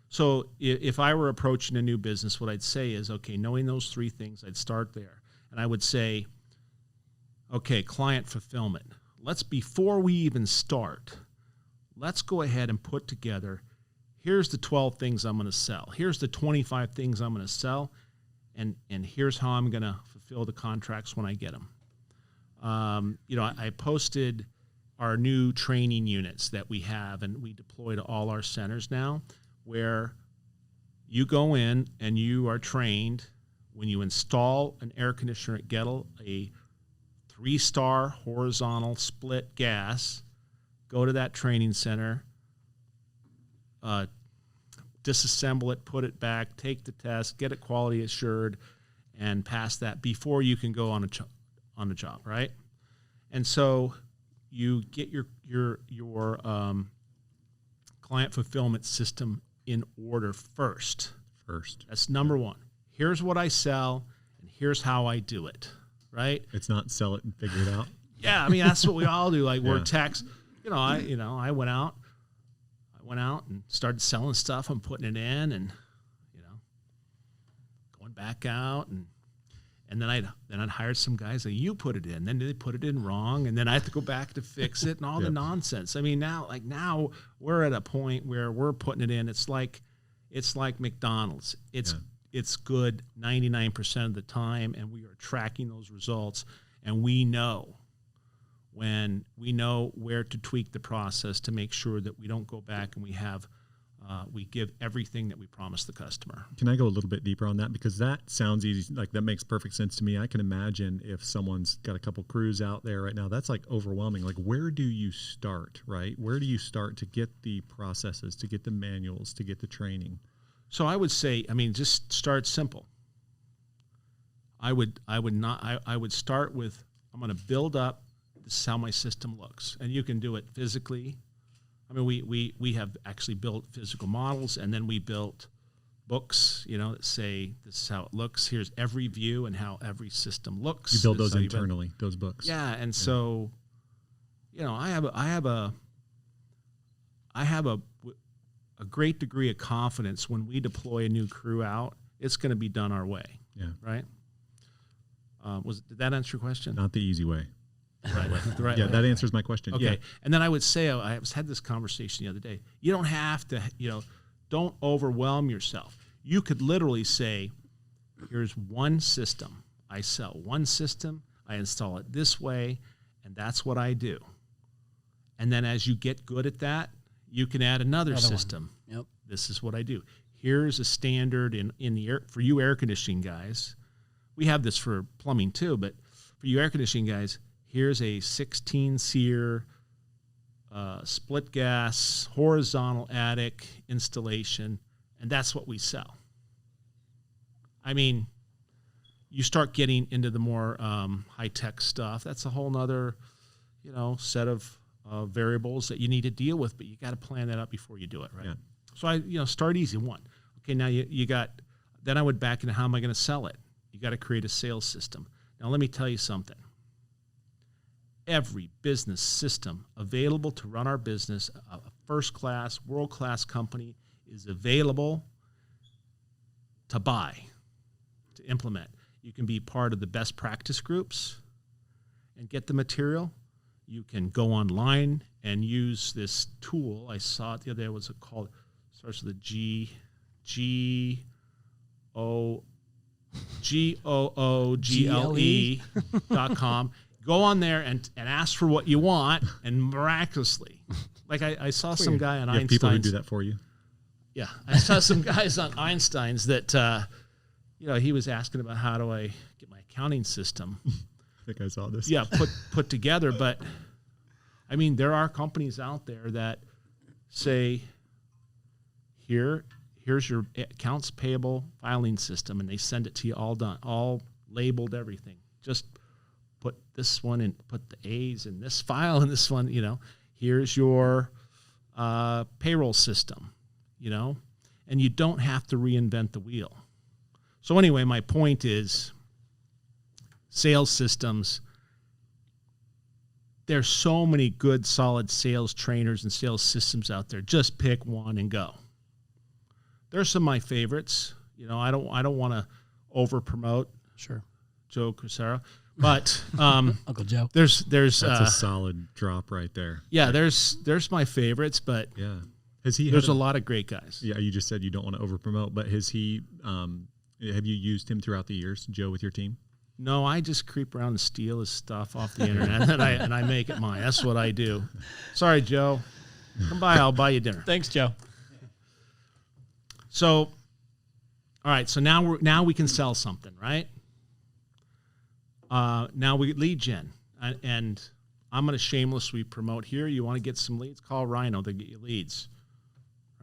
So if I were approaching a new business, what I'd say is, okay, knowing those three things, I'd start there. And I would say, okay, client fulfillment. Before we even start, let's go ahead and put together, here's the 12 things I'm going to sell. Here's the 25 things I'm going to sell. And here's how I'm going to fulfill the contracts when I get them. I posted our new training units that we have, and we deploy to all our centers now, where you go in and you are trained when you install an air conditioner at Goettl, a 3-star horizontal split gas. Go to that training center, disassemble it, put it back, take the test, get it quality assured, and pass that before you can go on a job, right? And so you get your client fulfillment system in order first. That's number one. Here's what I sell, and here's how I do it, right? It's not sell it and figure it out. Yeah, I mean, that's what we all do. Like, we're techs. I went out and started selling stuff and putting it in, and going back out, and then I'd hire some guys like, you put it in, then they put it in wrong, and then I have to go back to fix it and all the nonsense. I mean, now we're at a point where we're putting it in. It's like McDonald's. It's good 99% of the time, and we are tracking those results, and we know where to tweak the process to make sure that we don't go back and we give everything that we promised the customer. Can I go a little bit deeper on that? Because that sounds easy. Like, that makes perfect sense to me. I can imagine if someone's got a couple crews out there right now, that's like overwhelming. Like, where do you start, right? Where do you start to get the processes, to get the manuals, to get the training? So I would say, just start simple. I would start with, I'm going to build up. This is how my system looks. And you can do it physically. I mean, we have actually built physical models, and then we built books, that say this is how it looks. Here's every view and how every system looks. You build those internally, those books. Yeah, and so, I have a great degree of confidence when we deploy a new crew out, it's going to be done our way. Yeah. Right? Did that answer your question? Not the easy way. The right way. That answers my question. Okay. Yeah. And then I would say, I had this conversation the other day. You don't have to, don't overwhelm yourself. You could literally say, here's one system. I sell one system. I install it this way, and that's what I do. And then as you get good at that, you can add another system. Yep. This is what I do. Here's a standard in the air for you air conditioning guys. We have this for plumbing too, but for you air conditioning guys, here's a 16-SEER split gas horizontal attic installation, and that's what we sell. I mean, you start getting into the more high-tech stuff. That's a whole nother, set of variables that you need to deal with, but you got to plan that out before you do it, right? Yeah. So start easy. One. Okay, now you got. Then I would back into how am I going to sell it? You got to create a sales system. Now let me tell you something. Every business system available to run our business, a first-class, world-class company, is available to buy, to implement. You can be part of the best practice groups and get the material. You can go online and use this tool. I saw it the other day. What's it called? It starts with a GOOGLE.com. Go on there and ask for what you want, and miraculously, like I saw some guy on Einstein's. People who do that for you. Yeah, I saw some guys on Einstein's that, he was asking about how do I get my accounting system. I think I saw this. Yeah, put together. But I mean, there are companies out there that say, here's your accounts payable filing system, and they send it to you all done, all labeled, everything. Just put this one in, put the A's in this file and this one, here's your payroll system, and you don't have to reinvent the wheel. So anyway, my point is sales systems. There's so many good, solid sales trainers and sales systems out there. Just pick one and go. There's some of my favorites. I don't want to over promote. Sure. Joe Crucero, but Uncle Joe. There's that's a solid drop right there. Yeah, there's my favorites, but yeah, there's a lot of great guys. Yeah, you just said you don't want to over promote, but has he? Have you used him throughout the years, Joe, with your team? No, I just creep around and steal his stuff off the internet, and I make it mine. That's what I do. Sorry, Joe. Come by, I'll buy you dinner. Thanks, Joe. So, all right. So now we can sell something, right? Now we lead gen, and I'm going to shamelessly promote here. You want to get some leads? Call Rhino. They'll get you leads,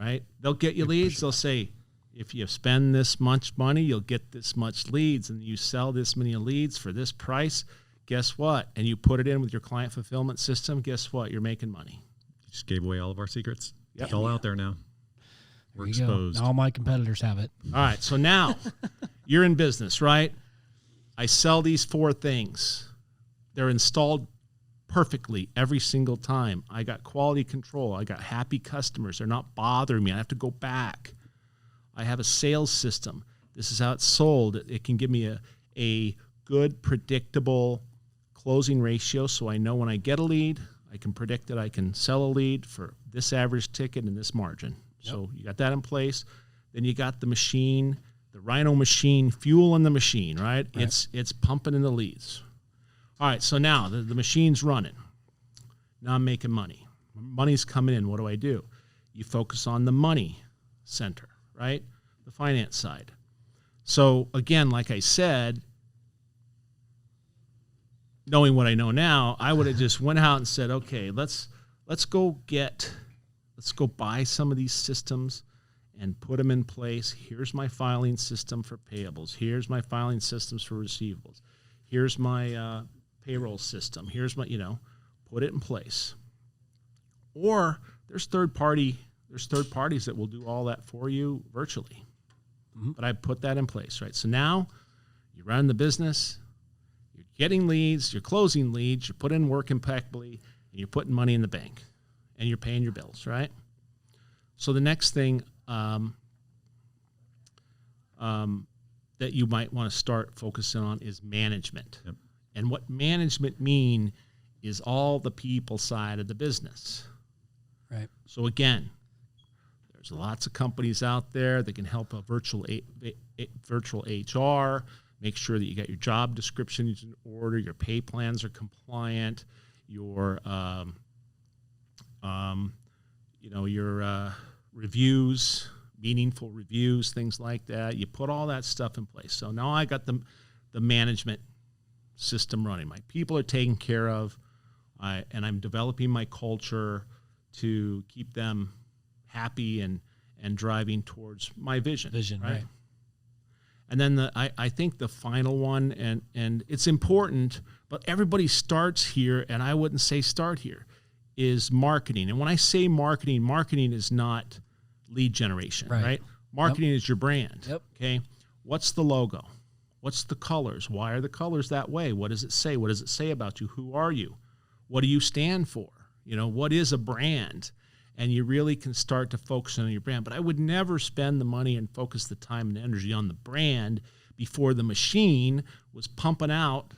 right? They'll get you leads. They'll say, if you spend this much money, you'll get this much leads, and you sell this many leads for this price. Guess what? And you put it in with your client fulfillment system. Guess what? You're making money. You just gave away all of our secrets. Yep. It's all out there now. We're exposed. All my competitors have it. All right. So now you're in business, right? I sell these 4 things. They're installed perfectly every single time. I got quality control. I got happy customers. They're not bothering me. I have to go back. I have a sales system. This is how it's sold. It can give me a good, predictable closing ratio, so I know when I get a lead, I can predict that I can sell a lead for this average ticket and this margin. Yep. So you got that in place. Then you got the machine, the Rhino machine, fuel in the machine, right? It's pumping in the leads. All right, so now the machine's running. Now I'm making money. Money's coming in. What do? You focus on the money center, right? The finance side. So again, like I said, knowing what I know now, I would have just went out and said, okay, let's go buy some of these systems and put them in place. Here's my filing system for payables. Here's my filing systems for receivables. Here's my payroll system. Here's my, put it in place. Or there's third parties that will do all that for you virtually. Mm-hmm. But I put that in place, right? So now you run the business, you're getting leads, you're closing leads, you're putting in work impeccably, and you're putting money in the bank, and you're paying your bills, right? So the next thing that you might want to start focusing on is management. Yep. And what management mean is all the people side of the business. Right. So again, there's lots of companies out there that can help a virtual HR, make sure that you got your job descriptions in order, your pay plans are compliant, your reviews, meaningful reviews, things like that. You put all that stuff in place. So now I got the management system running. My people are taken care of, and I'm developing my culture to keep them happy and driving towards my vision. Right. And then I think the final one, and it's important, but everybody starts here, and I wouldn't say start here, is marketing. And when I say marketing is not lead generation, right? Marketing is your brand. Yep. Okay. What's the logo? What's the colors? Why are the colors that way? What does it say? What does it say about you? Who are you? What do you stand for? What is a brand? And you really can start to focus on your brand. But I would never spend the money and focus the time and energy on the brand before the machine was pumping out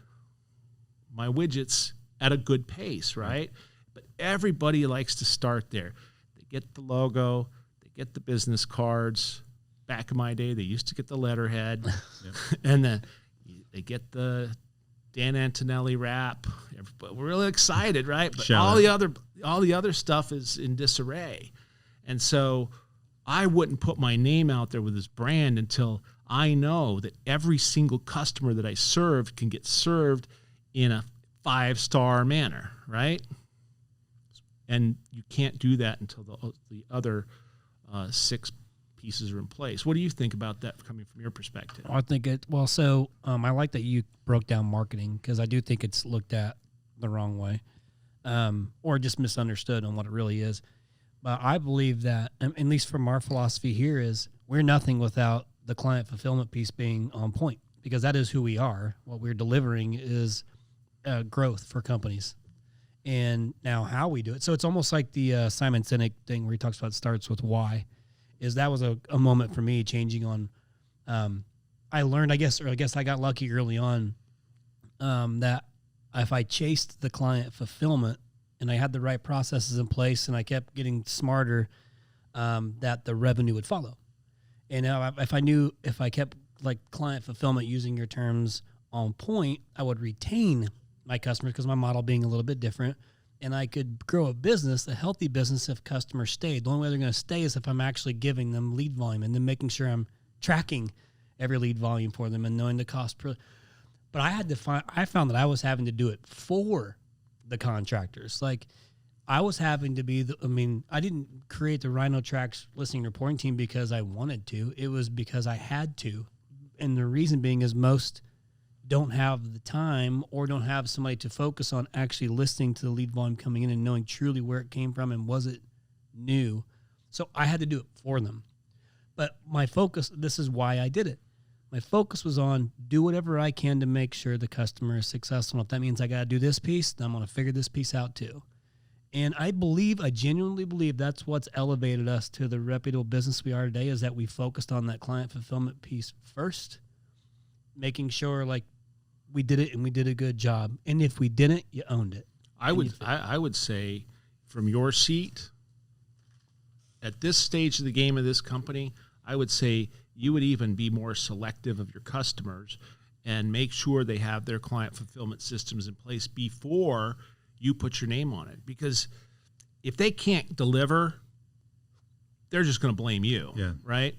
my widgets at a good pace, right? But everybody likes to start there. They get the logo, they get the business cards. Back in my day, they used to get the letterhead, and then they get the Dan Antonelli wrap. We're really excited, right? But all the other stuff is in disarray. And so I wouldn't put my name out there with this brand until I know that every single customer that I served can get served in a 5-star manner, right? And you can't do that until the other 6 pieces are in place. What do you think about that coming from your perspective? I think it, well, so I like that you broke down marketing, because I do think it's looked at the wrong way, or just misunderstood on what it really is. But I believe that, at least from our philosophy here, is we're nothing without the client fulfillment piece being on point, because that is who we are. What we're delivering is growth for companies. And now how we do it. So it's almost like the Simon Sinek thing where he talks about it starts with why. Is that was a moment for me changing on. I learned, I guess I got lucky early on that if I chased the client fulfillment and I had the right processes in place and I kept getting smarter, that the revenue would follow. And now if I kept like client fulfillment, using your terms, on point, I would retain my customers because my model being a little bit different, and I could grow a business, a healthy business, if customers stayed. The only way they're going to stay is if I'm actually giving them lead volume and then making sure I'm tracking every lead volume for them and knowing the cost per. But I found that I was having to do it for the contractors. Like I was having to be I didn't create the Rhino Tracks listening reporting team because I wanted to. It was because I had to. And the reason being is most don't have the time or don't have somebody to focus on actually listening to the lead volume coming in and knowing truly where it came from and was it new. So I had to do it for them. But my focus, this is why I did it. My focus was on do whatever I can to make sure the customer is successful. If that means I got to do this piece, then I'm going to figure this piece out too. And I genuinely believe that's what's elevated us to the reputable business we are today, is that we focused on that client fulfillment piece first, making sure like we did it and we did a good job. And if we didn't, you owned it. I would say from your seat at this stage of the game of this company, I would say you would even be more selective of your customers and make sure they have their client fulfillment systems in place before you put your name on it. Because if they can't deliver, they're just going to blame you, right?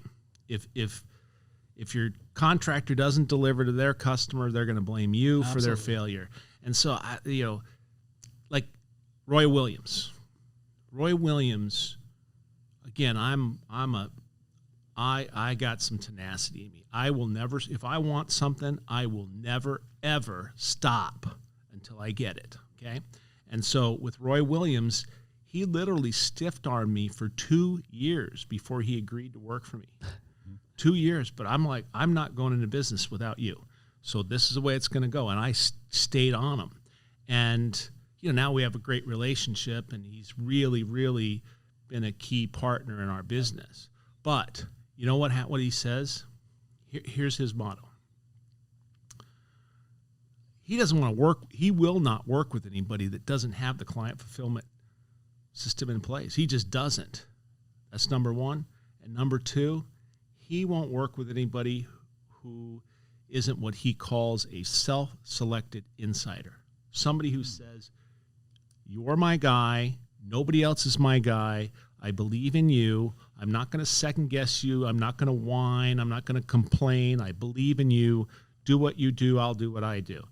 If your contractor doesn't deliver to their customer, they're going to blame you for their failure. And so, like Roy Williams, again, I got some tenacity in me. I will never, if I want something, I will never, ever stop until I get it. Okay. And so with Roy Williams, he literally stiff-armed me for 2 years before he agreed to work for me. 2 years. But I'm like, I'm not going into business without you. So this is the way it's going to go. And I stayed on him. And, now we have a great relationship, and he's really, really been a key partner in our business. But you know what he says? Here's his motto. He doesn't want to work. He will not work with anybody that doesn't have the client fulfillment system in place. He just doesn't. That's number one. And number two, he won't work with anybody who isn't what he calls a self-selected insider. Somebody who says, you're my guy. Nobody else is my guy. I believe in you. I'm not going to second guess you. I'm not going to whine. I'm not going to complain. I believe in you. Do what you do. I'll do what I do.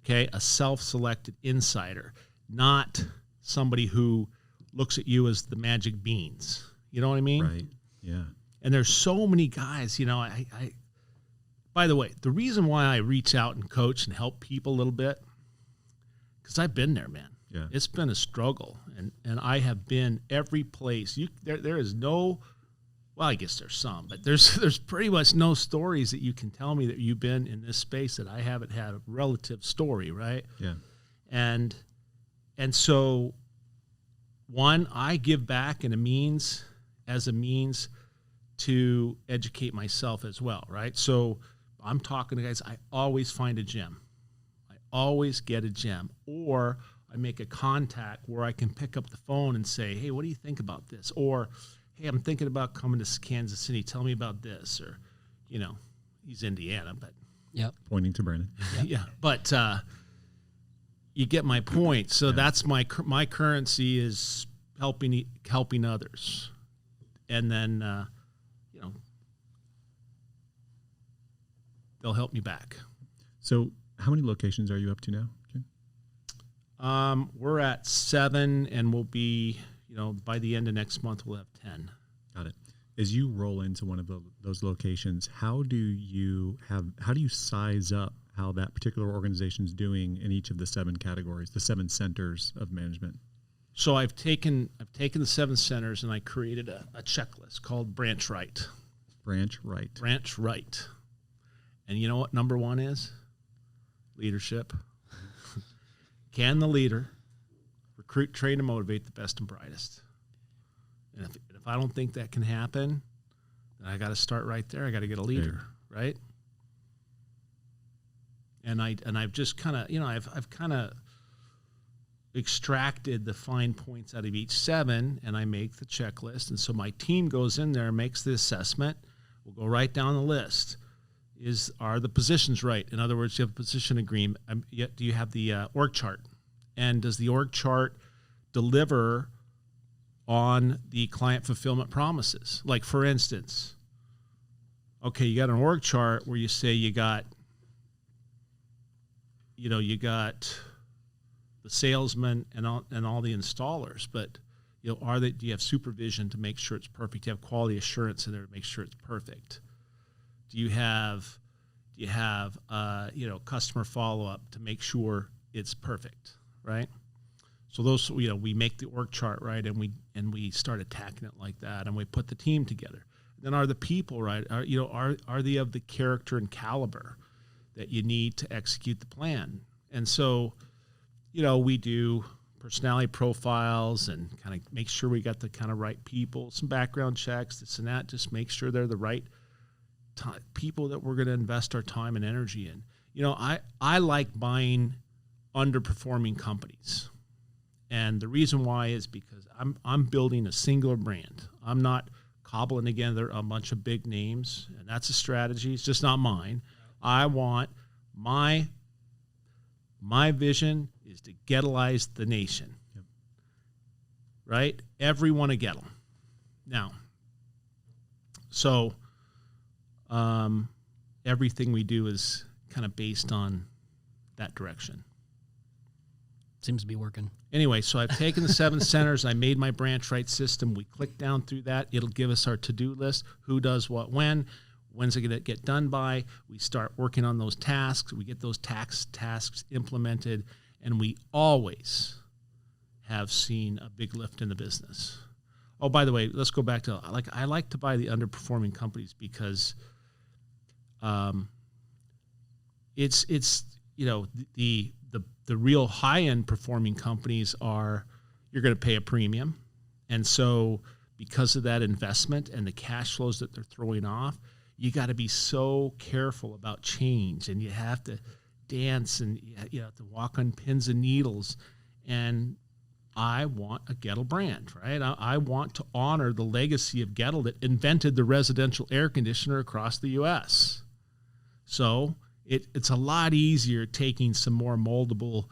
Okay, a self-selected insider, not somebody who looks at you as the magic beans. You know what I mean? Right. Yeah. And there's so many guys, by the way, the reason why I reach out and coach and help people a little bit, because I've been there, man. Yeah. It's been a struggle, and I have been every place. There is no, well, I guess there's some, but there's pretty much no stories that you can tell me that you've been in this space that I haven't had a relative story, right? Yeah. And so, one, I give back as a means to educate myself as well, right? So I'm talking to guys, I always find a gem. I always get a gem. Or I make a contact where I can pick up the phone and say, hey, what do you think about this? Or, hey, I'm thinking about coming to Kansas City. Tell me about this. Or, he's Indiana, but. Yep. Pointing to Brandon. Yeah. But you get my point. So that's my currency is helping others. And then, they'll help me back. So how many locations are you up to now, Ken? We're at 7, and we'll be, by the end of next month, we'll have 10. Got it. as you roll into one of those locations, how do you size up how that particular organization is doing in each of the 7 categories, the 7 centers of management? So I've taken the 7 centers and I created a checklist called Branch Right. Branch Right. Branch Right. And you know what number 1 is? Leadership. Can the leader recruit, train, and motivate the best and brightest? And if I don't think that can happen, then I got to start right there. I got to get a leader, right? And I've just kind of, I've kind of extracted the fine points out of each 7, and I make the checklist. And so my team goes in there and makes the assessment. We'll go right down the list. Are the positions right? In other words, you have a position agreement. Do you have the org chart? And does the org chart deliver on the client fulfillment promises? Like, for instance, okay, you got an org chart where you say you got the salesman and all the installers, but do you have supervision to make sure it's perfect? Do you have quality assurance in there to make sure it's perfect? Do you have customer follow-up to make sure it's perfect, right? So those, we make the org chart, right, and we start attacking it like that, and we put the team together. Then are the people right? Are they of the character and caliber that you need to execute the plan? And so, we do personality profiles and kind of make sure we got the kind of right people, some background checks, this and that, just make sure they're the right people that we're going to invest our time and energy in. I like buying underperforming companies. And the reason why is because I'm building a singular brand. I'm not cobbling together a bunch of big names, and that's a strategy. It's just not mine. I want my vision is to Goettlize the nation. Yep. Right? Everyone a Goettl. Now, so everything we do is kind of based on that direction. Seems to be working. Anyway, so I've taken the 7 centers. I made my Branch Right system. We click down through that. It'll give us our to-do list. Who does what when? When's it going to get done by? We start working on those tasks. We get those tasks implemented, and we always have seen a big lift in the business. Oh, by the way, let's go back to I like to buy the underperforming companies because it's the real high-end performing companies you're going to pay a premium. And so because of that investment and the cash flows that they're throwing off, you got to be so careful about change, and you have to dance, and you have to walk on pins and needles. And I want a Goettl brand, right? I want to honor the legacy of Goettl that invented the residential air conditioner across the U.S. So it's a lot easier taking some more moldable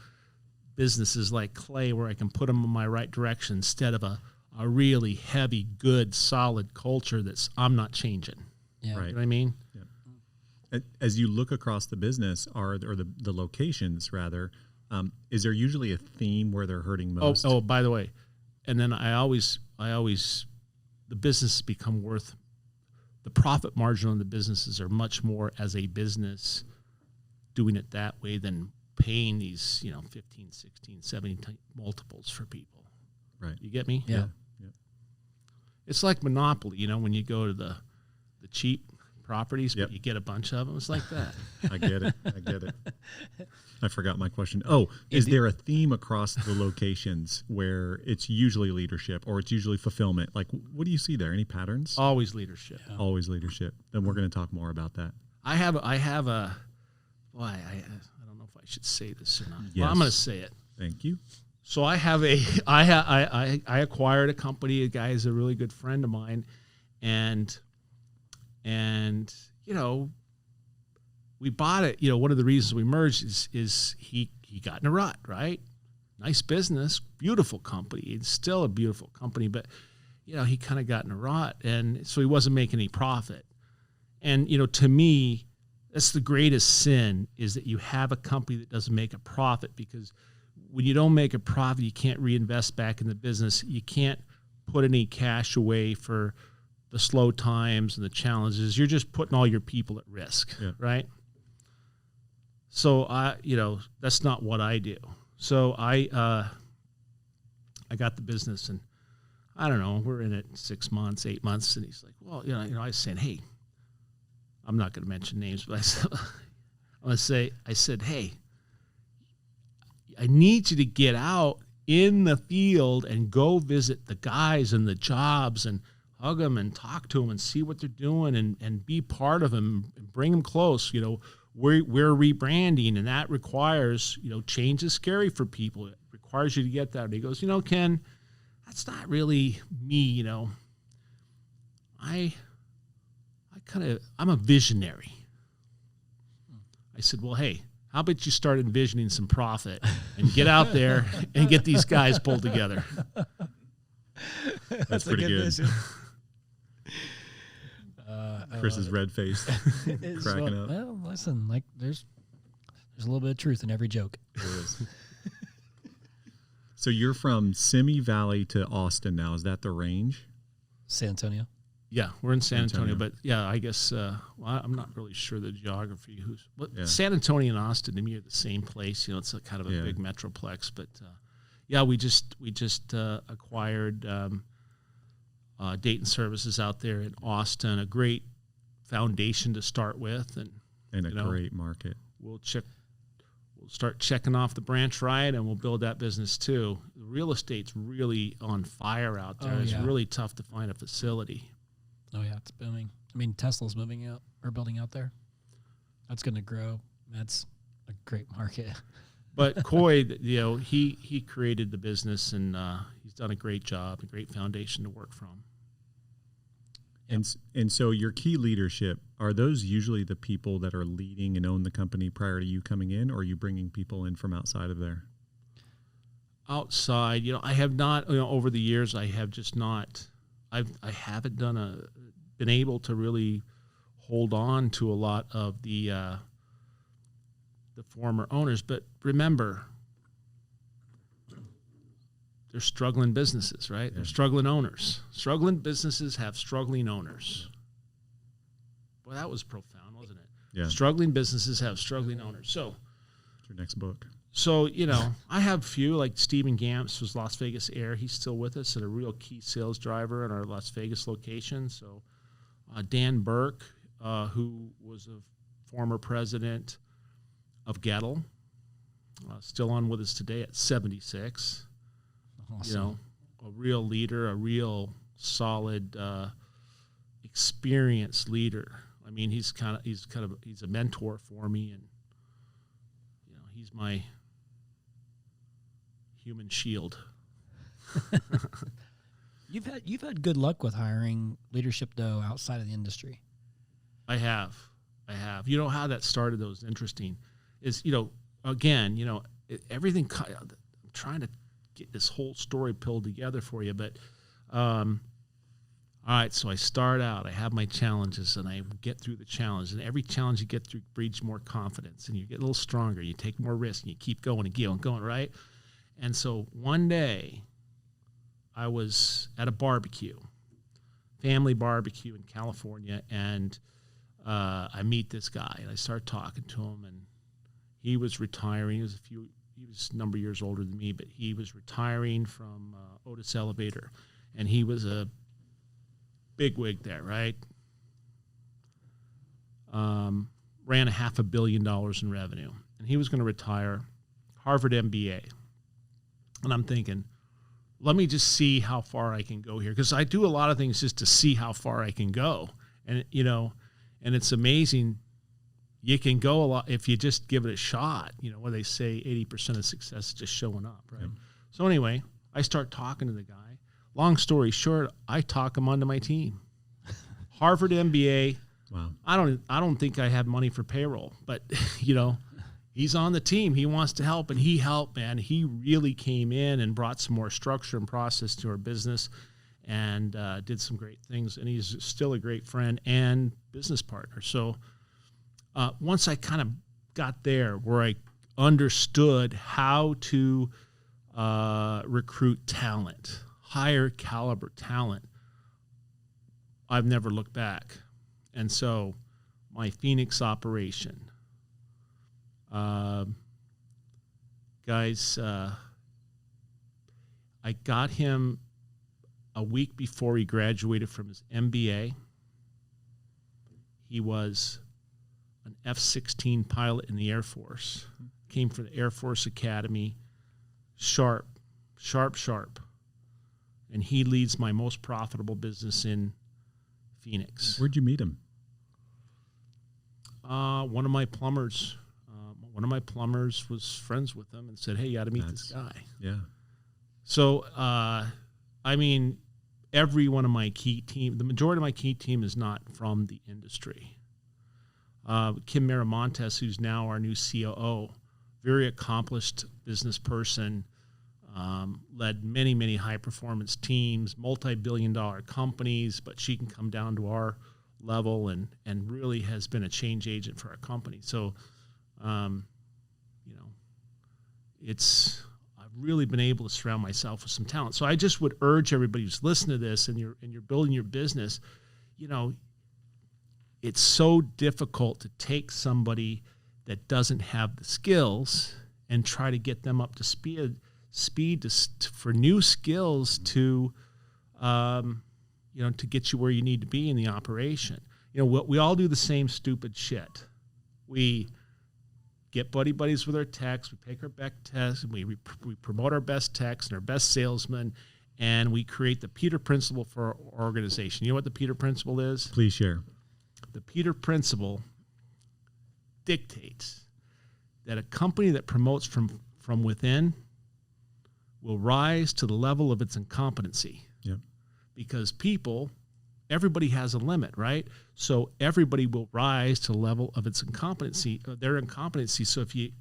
businesses like Clay, where I can put them in my right direction, instead of a really heavy, good, solid culture I'm not changing. Yeah. Right. You know what I mean? Yeah. As you look across the business, or the locations rather, is there usually a theme where they're hurting most? Oh, by the way, and then I always the business become worth, the profit margin on the businesses are much more as a business doing it that way than paying these 15, 16, 17 multiples for people. Right. You get me? Yeah. It's like Monopoly, when you go to the cheap properties, Yep. but you get a bunch of them. It's like that. I get it. I forgot my question. Oh, is there a theme across the locations where it's usually leadership or it's usually fulfillment? Like, what do you see there? Any patterns? Always leadership. Yeah. Always leadership. Then we're going to talk more about that. I have a. Well, I don't know if I should say this or not. Yes. Well, I'm going to say it. Thank you. So I have I acquired a company. A guy is a really good friend of mine, and we bought it. One of the reasons we merged is he got in a rut, right? Nice business, beautiful company. It's still a beautiful company, but he kind of got in a rut, and so he wasn't making any profit. And to me, that's the greatest sin, is that you have a company that doesn't make a profit, because when you don't make a profit, you can't reinvest back in the business. You can't put any cash away for the slow times and the challenges. You're just putting all your people at risk, right? So that's not what I do. So I got the business, and I don't know, we're in it 6 months, 8 months, and he's like, well, I was saying, hey, I'm not going to mention names, but I said, hey, I need you to get out in the field and go visit the guys and the jobs and hug them and talk to them and see what they're doing and be part of them and bring them close. We're rebranding, and that requires, change is scary for people. It requires you to get that. And he goes, Ken, that's not really me. I'm a visionary. I said, well, hey, how about you start envisioning some profit and get out there and get these guys pulled together? That's pretty good. Chris is red faced, cracking up. Well, listen, like there's a little bit of truth in every joke. There is. So you're from Simi Valley to Austin now. Is that the range? San Antonio. Yeah, we're in San Antonio, but yeah, I guess I'm not really sure the geography. San Antonio and Austin to me are the same place. It's a kind of a big metroplex, but we just acquired Dayton Services out there in Austin, a great foundation to start with, and a great market. We'll start checking off the branch right, and we'll build that business too. The real estate's really on fire out there. It's really tough to find a facility. Oh yeah, it's booming. I mean, Tesla's moving out or building out there. That's going to grow. That's a great market. But Coy, he created the business, and he's done a great job, a great foundation to work from. And so your key leadership, are those usually the people that are leading and own the company prior to you coming in, or are you bringing people in from outside of there? Outside, I have not, over the years, I have just not, I haven't been able to really hold on to a lot of the former owners. But remember, they're struggling businesses, right? They're struggling owners. Struggling businesses have struggling owners. Boy, that was profound, wasn't it? Yeah. Struggling businesses have struggling owners. So, it's your next book. So, I have a few, like Stephen Gamps was Las Vegas Air. He's still with us and a real key sales driver in our Las Vegas location. So, Dan Burke, who was a former president of Goettl, still on with us today at 76. Awesome. A real leader, a real solid, experienced leader. I mean, he's a mentor for me, and he's my human shield. You've had good luck with hiring leadership though outside of the industry. I have. How that started though is interesting. Is everything. I'm trying to get this whole story pulled together for you, but all right. So I start out. I have my challenges, and I get through the challenge. And every challenge you get through breeds more confidence, and you get a little stronger. You take more risks, and you keep going and going, right? And so one day, I was at a family barbecue in California, and I meet this guy, and I start talking to him, and he was retiring. He was a number of years older than me, but he was retiring from Otis Elevator, and he was a bigwig there, right? Ran $500 million in revenue, and he was going to retire, Harvard MBA. And I'm thinking, let me just see how far I can go here, because I do a lot of things just to see how far I can go, and and it's amazing. You can go a lot if you just give it a shot. Where they say 80% of success is just showing up, right? Yep. So anyway, I start talking to the guy. Long story short, I talk him onto my team. Harvard MBA. Wow. I don't think I have money for payroll, but he's on the team. He wants to help, and he helped, man. He really came in and brought some more structure and process to our business, and did some great things. And he's still a great friend and business partner. So once I kind of got there where I understood how to recruit talent, higher caliber talent, I've never looked back. And so my Phoenix operation, guys, I got him a week before he graduated from his MBA. He was an F-16 pilot in the Air Force, came from the Air Force Academy, sharp. And he leads my most profitable business in Phoenix. Where'd you meet him? One of my plumbers was friends with him and said, "Hey, you got to meet this guy." Yeah. So, I mean, every one of my key team, the majority of my key team is not from the industry. Kim Miramontes, who's now our new COO, very accomplished business person, led many high-performance teams, multi-billion-dollar companies, but she can come down to our level and really has been a change agent for our company. So, I've really been able to surround myself with some talent. So I just would urge everybody who's listening to this and you're building your business, it's so difficult to take somebody that doesn't have the skills and try to get them up to speed for new skills to get you where you need to be in the operation. We all do the same stupid shit. We get buddies with our techs, we take our back tests, and we promote our best techs and our best salesmen, and we create the Peter Principle for our organization. You know what the Peter Principle is? Please share. The Peter Principle dictates that a company that promotes from within will rise to the level of its incompetency. Yep. Because everybody has a limit, right? So everybody will rise to the level of their incompetency. So if you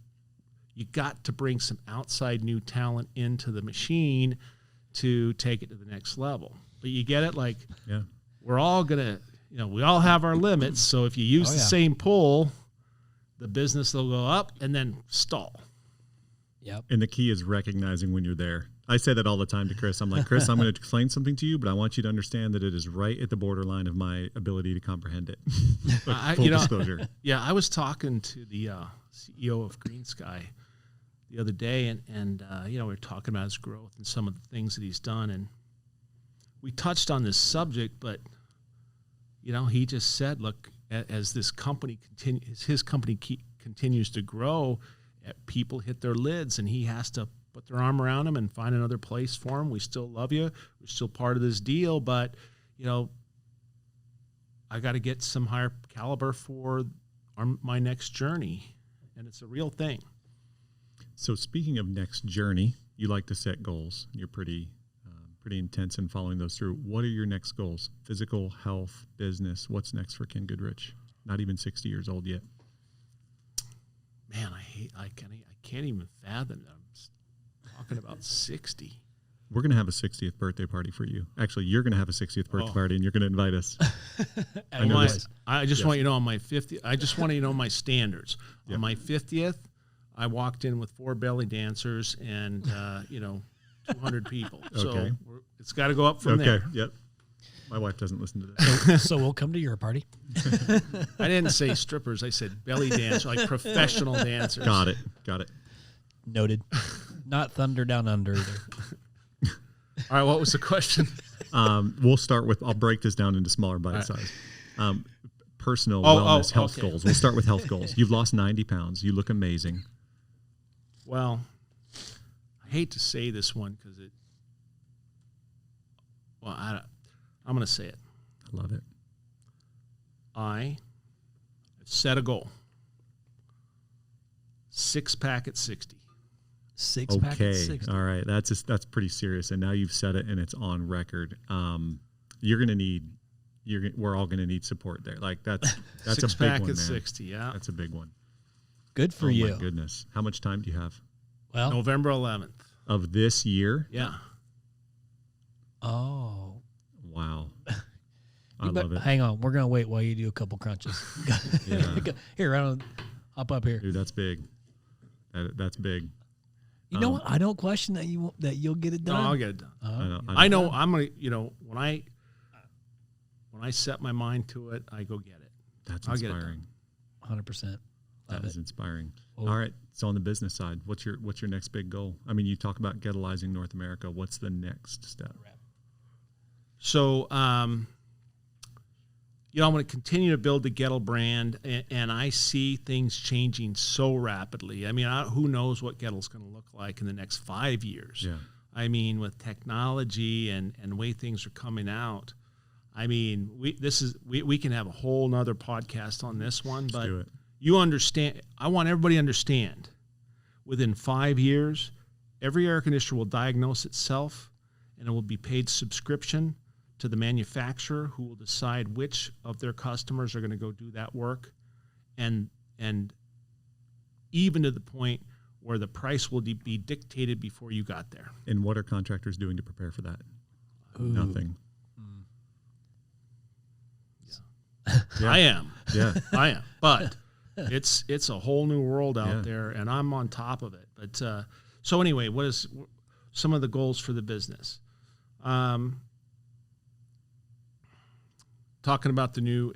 got to bring some outside new talent into the machine to take it to the next level. But you get it? Like, yeah, we're all going to, we all have our limits. So if you use the same pull, the business will go up and then stall. Yep. And the key is recognizing when you're there. I say that all the time to Chris. I'm like, Chris, I'm going to explain something to you, but I want you to understand that it is right at the borderline of my ability to comprehend it. Full disclosure. Yeah, I was talking to the CEO of Green Sky the other day, and we were talking about his growth and some of the things that he's done, and we touched on this subject, but he just said, look, as this company continues to grow, people hit their lids, and he has to put their arm around them and find another place for them. We still love you. We're still part of this deal, but, I got to get some higher caliber for my next journey, and it's a real thing. So speaking of next journey, you like to set goals. You're pretty intense in following those through. What are your next goals? Physical, health, business? What's next for Ken Goodrich? Not even 60 years old yet. Man, I can't even fathom that I'm talking about 60. We're going to have a 60th birthday party for you. Actually, you're going to have a 60th birthday party, and you're going to invite us. I just want you to know on my 50th, I just want you to know my standards. Yep. On my 50th, I walked in with 4 belly dancers and, 200 people. Okay. So it's got to go up from there. Yep. My wife doesn't listen to this. So we'll come to your party. I didn't say strippers. I said belly dancers, like professional dancers. Got it. Noted. Not Thunder Down Under either. All right, what was the question? We'll start with, I'll break this down into smaller bite size. Personal wellness, health goals. We'll start with health goals. You've lost 90 pounds. You look amazing. Well, I hate to say this one because I'm going to say it. I love it. I set a goal. 6-pack at 60. 6-pack at 60. All right. That's pretty serious. And now you've said it and it's on record. We're all going to need support there. Like that's a big one, 6-pack man. at 60. Yeah. That's a big one. Good for you. Oh my goodness. How much time do you have? Well, November 11th. Of this year? Yeah. Oh. Wow. I love it. Hang on. We're going to wait while you do a couple crunches. Yeah. Here, hop up here. Dude, that's big. That's big. You know what? I don't question that you'll get it done. No, I'll get it done. I know. I'm gonna, when when I set my mind to it, I go get it. That's I'll get it inspiring. 100%. That is inspiring. Oh. All right. So on the business side, what's your next big goal? I mean, you talk about Goettleizing North America. What's the next step? So, I'm going to continue to build the Goettl brand, and I see things changing so rapidly. I mean, who knows what Goettl's going to look like in the next 5 years? Yeah. I mean, with technology and the way things are coming out, I mean, we can have a whole nother podcast on this one, but do it. You understand. I want everybody to understand. Within 5 years, every air conditioner will diagnose itself, and it will be paid subscription to the manufacturer, who will decide which of their customers are going to go do that work, and even to the point where the price will be dictated before you got there. And what are contractors doing to prepare for that? Nothing. Yeah. I am. Yeah. I am. But it's a whole new world out Yeah. there, and I'm on top of it. But so anyway, what is some of the goals for the business? Talking about the new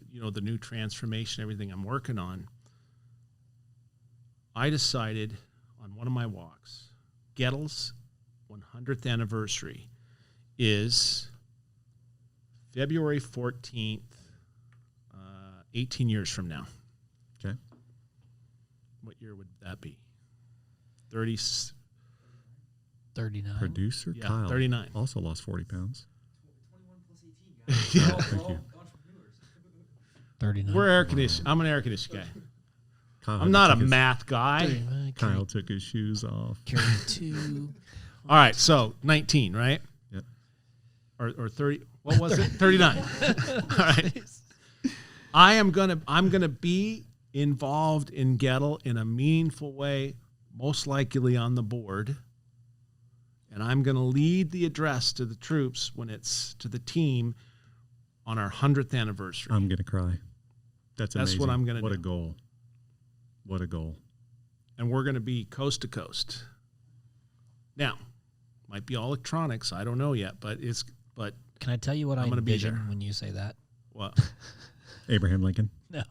transformation, everything I'm working on. I decided on one of my walks, Goettl's 100th anniversary is February 14th, 18 years from now. Okay. What year would that be? 30. 39. Producer Yeah, Kyle 39. also lost 40 pounds. 21 plus 18, guys. Yeah. Thank you. 39. We're air conditioning. I'm an air conditioning guy. Kyle I'm not a took his- math guy. Kyle took his shoes off. Carry 2. All right, so 19, right? Yep. Or 30. What was it? 39. All right. I'm gonna be involved in Goettl in a meaningful way, most likely on the board. And I'm gonna lead the address to the troops when it's to the team on our 100th anniversary. I'm gonna cry. That's amazing. what I'm gonna What do. a goal. What a goal. And we're gonna be coast to coast. Now, might be all electronics. I don't know yet, but Can I tell you what I'm I gonna be envision there. when you say that? well, Abraham Lincoln. No.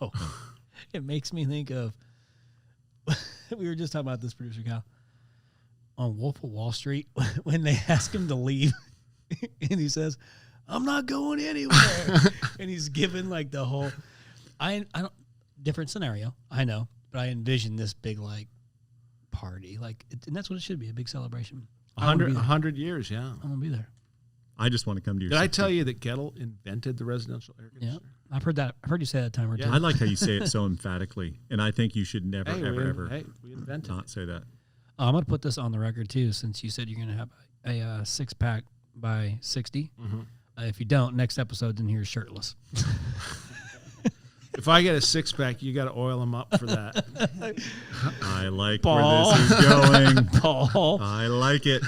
It makes me think of we were just talking about this, producer Kyle, on Wolf of Wall Street when they ask him to leave and he says, "I'm not going anywhere." And he's given like the whole I don't different scenario, I know, but I envision this big like party, like and that's what it should be, a big celebration. 100 years, yeah. I'm gonna be there. I just want to come to your Did I 60th. tell you that Goettl invented the residential air Yeah, conditioner? I've heard that. I've heard you say that a time or two. Yeah. I like how you say it so emphatically, and I think you should never, Hey, ever we invented not it. say that. I'm gonna put this on the record too, since you said you're gonna have a 6-pack by 60. Mm-hmm. If you don't, next episode, then here's shirtless. If I get a 6-pack, you got to oil them up for that. I like Paul. where this is going. Paul. I like it.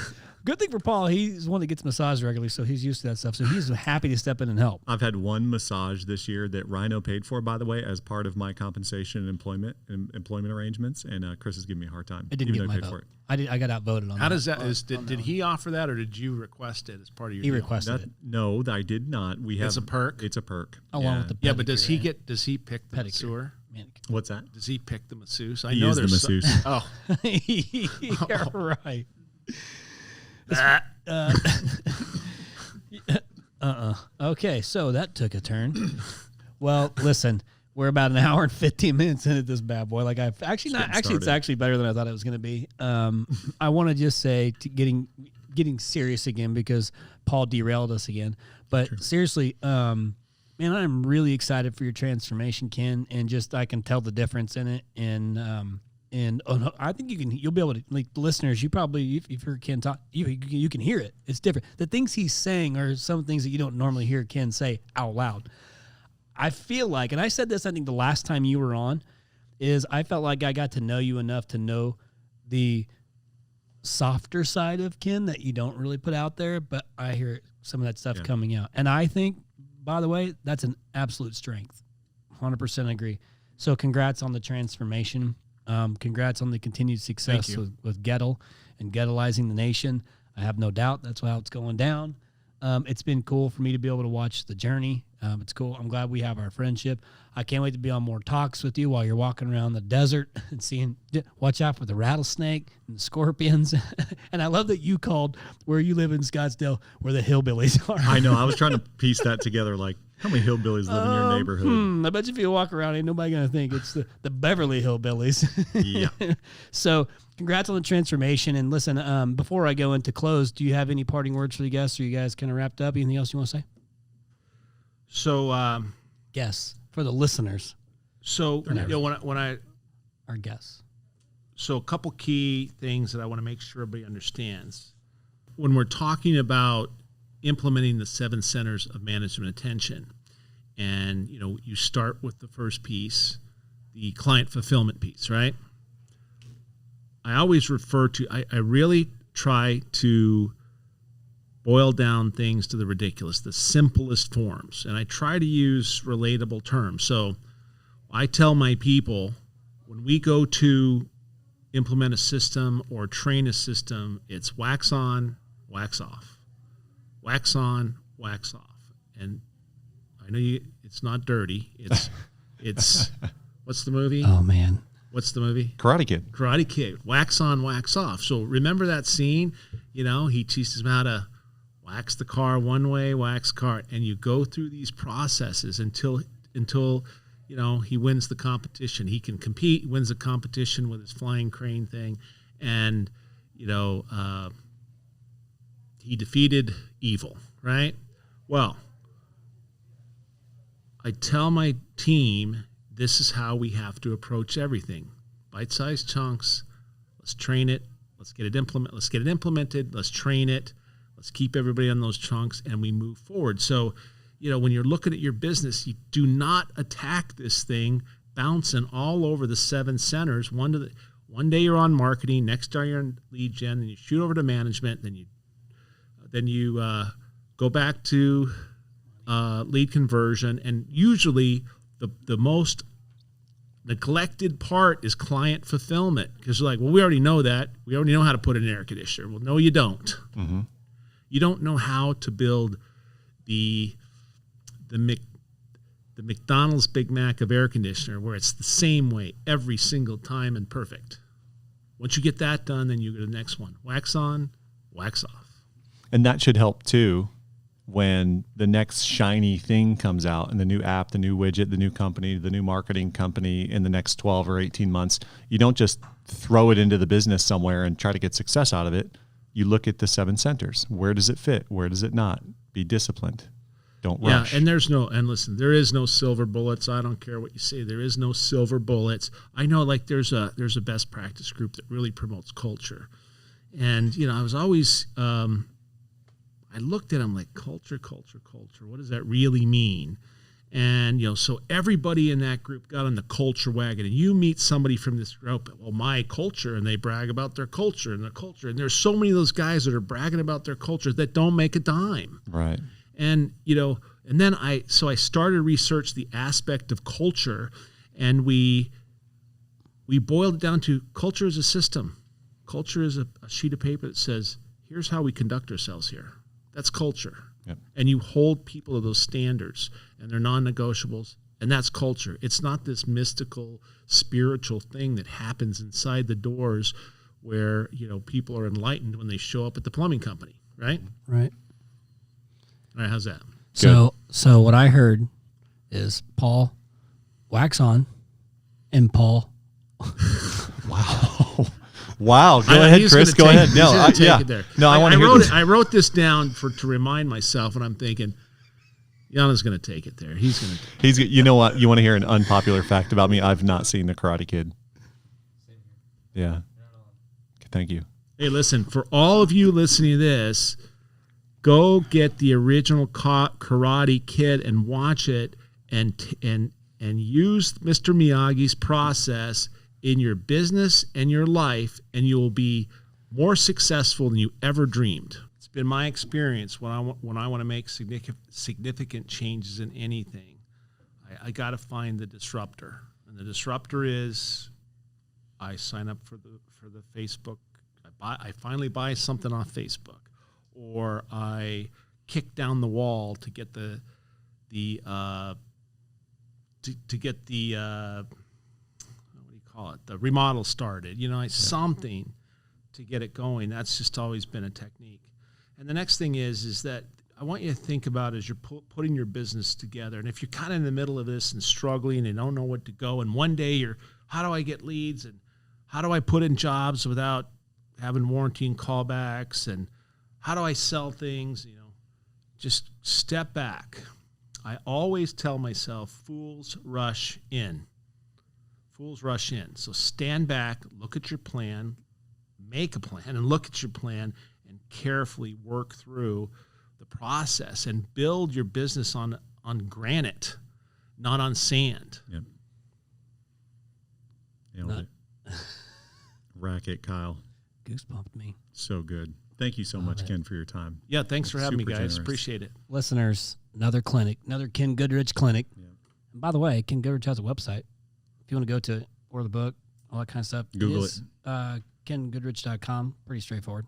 Good thing for Paul, he's one that gets massaged regularly, so he's used to that stuff. So he's happy to step in and help. I've had one massage this year that Rhino paid for, by the way, as part of my compensation and employment arrangements, and Chris is giving me a hard time. It didn't even get though he my paid vote. for it. I got outvoted on that. How does that? Did he offer that, or did you request it as part of your He deal? requested it. No, I did not. We have It's a perk? It's a perk. Along with the Yeah, but does he pedicure and does he pick the pedicure. masseur? manicure. What's that? Does he pick the masseuse? I He know is the there's masseuse. Oh, You're right. Okay, so that took a turn. Well, listen, we're about an hour and 15 minutes into this bad boy. Like I've actually not. getting Actually, it's started. actually better than I thought it was going to be. I want to just say, getting serious again because Paul derailed us again. But seriously, man, I'm really excited for your transformation, Ken, and just I can tell the difference in it. And I think you'll be able to, like listeners, you probably, if you hear Ken talk, you can hear it. It's different. The things he's saying are some things that you don't normally hear Ken say out loud. I feel like, and I said this, I think the last time you were on, is I felt like I got to know you enough to know the softer side of Ken that you don't really put out there, but I hear some of that stuff coming out. And I think, by the way, that's an absolute strength. 100% agree. So congrats on the transformation. Congrats on the continued success with Goettl and Goettleizing the nation. I have no doubt that's how it's going down. It's been cool for me to be able to watch the journey It's cool. I'm glad we have our friendship. I can't wait to be on more talks with you while you're walking around the desert and seeing, watch out for the rattlesnake and the scorpions. And I love that you called where you live in Scottsdale where the hillbillies are. I know. I was trying to piece that together. Like, how many hillbillies live in your neighborhood? I bet you if you walk around, ain't nobody going to think it's the Beverly Hillbillies. Yeah. So congrats on the transformation. And listen, before I go into close, do you have any parting words for the guests? Or you guys kind of wrapped up? Anything else you want to say? So, Guests for the listeners. So, Our guests. So a couple key things that I want to make sure everybody understands. When we're talking about implementing the 7 centers of management attention, and you start with the first piece, the client fulfillment piece, right? I always refer to, I really try to boil down things to the ridiculous, the simplest forms. And I try to use relatable terms. So I tell my people, when we go to implement a system or train a system, it's wax on, wax off. Wax on, wax off. And I know it's not dirty. It's what's the movie? Oh, man. What's the movie? Karate Kid. Karate Kid. Wax on, wax off. So remember that scene? He teaches them how to wax the car one way, wax car, and you go through these processes until he wins the competition. He can compete, wins the competition with his flying crane thing, and he defeated evil, right? Well, I tell my team this is how we have to approach everything. Bite-sized chunks. Let's train it. Let's get it implemented. Let's train it. Let's keep everybody on those chunks, and we move forward. So, when you're looking at your business, you do not attack this thing bouncing all over the 7 centers. One day you're on marketing, next day you're on lead gen, then you shoot over to management, then you go back to lead conversion, and usually the most neglected part is client fulfillment, because you're like, well, we already know that. We already know how to put in an air conditioner. Well, no, you don't. Mm-hmm. You don't know how to build the McDonald's Big Mac of air conditioner where it's the same way every single time and perfect. Once you get that done, then you go to the next one. Wax on, wax off. And that should help too when the next shiny thing comes out, and the new app, the new widget, the new company, the new marketing company in the next 12 or 18 months. You don't just throw it into the business somewhere and try to get success out of it. You look at the 7 centers. Where does it fit? Where does it not? Be disciplined. Don't rush. Yeah, and listen, there is no silver bullets. I don't care what you say. There is no silver bullets. I know, like, there's a best practice group that really promotes culture. And, I was always, I looked at them like, culture. What does that really mean? And, so everybody in that group got on the culture wagon, and you meet somebody from this group, well, my culture, and they brag about their culture and their culture. And there's so many of those guys that are bragging about their culture that don't make a dime. Right. And, and then I started to research the aspect of culture, and we boiled it down to culture is a system. Culture is a sheet of paper that says, here's how we conduct ourselves here. That's culture. Yep. And you hold people to those standards, and they're non-negotiables, and that's culture. It's not this mystical, spiritual thing that happens inside the doors where, people are enlightened when they show up at the plumbing company, right? Right. All right, how's that? So what I heard is Paul, wax on, and Paul. Wow. Go ahead, Chris. Go ahead. No, I want to hear this. I wrote this down to remind myself, and I'm thinking, Yana's going to take it there. You know what? You want to hear an unpopular fact about me? I've not seen The Karate Kid. Yeah. Thank you. Hey, listen, for all of you listening to this, go get the original Karate Kid and watch it, and use Mr. Miyagi's process in your business and your life, and you will be more successful than you ever dreamed. It's been my experience when I want to make significant changes in anything, I got to find the disruptor, and the disruptor is I sign up for the Facebook. I finally buy something off Facebook, or I kick down the wall to get the the to get the what do you call it, the remodel started, something to get it going. That's just always been a technique. And the next thing is that I want you to think about as you're putting your business together, and if you're kind of in the middle of this and struggling and don't know what to go, and one day how do I get leads, and how do I put in jobs without having warranty and callbacks, and how do I sell things, just step back. I always tell myself, fools rush in. Fools rush in. So stand back, look at your plan, make a plan, and look at your plan, and carefully work through the process and build your business on granite, not on sand. Yep. Nailed it. Racket, Kyle. Goosebumped me. So good. Thank you so much, Ken, for your time. Yeah, thanks for having me, guys. Generous. Appreciate it. Listeners, another clinic, another Ken Goodrich clinic. Yeah. And by the way, Ken Goodrich has a website. If you want to go to it, order the book, all that kind of stuff. Google it. KenGoodrich.com. Pretty straightforward.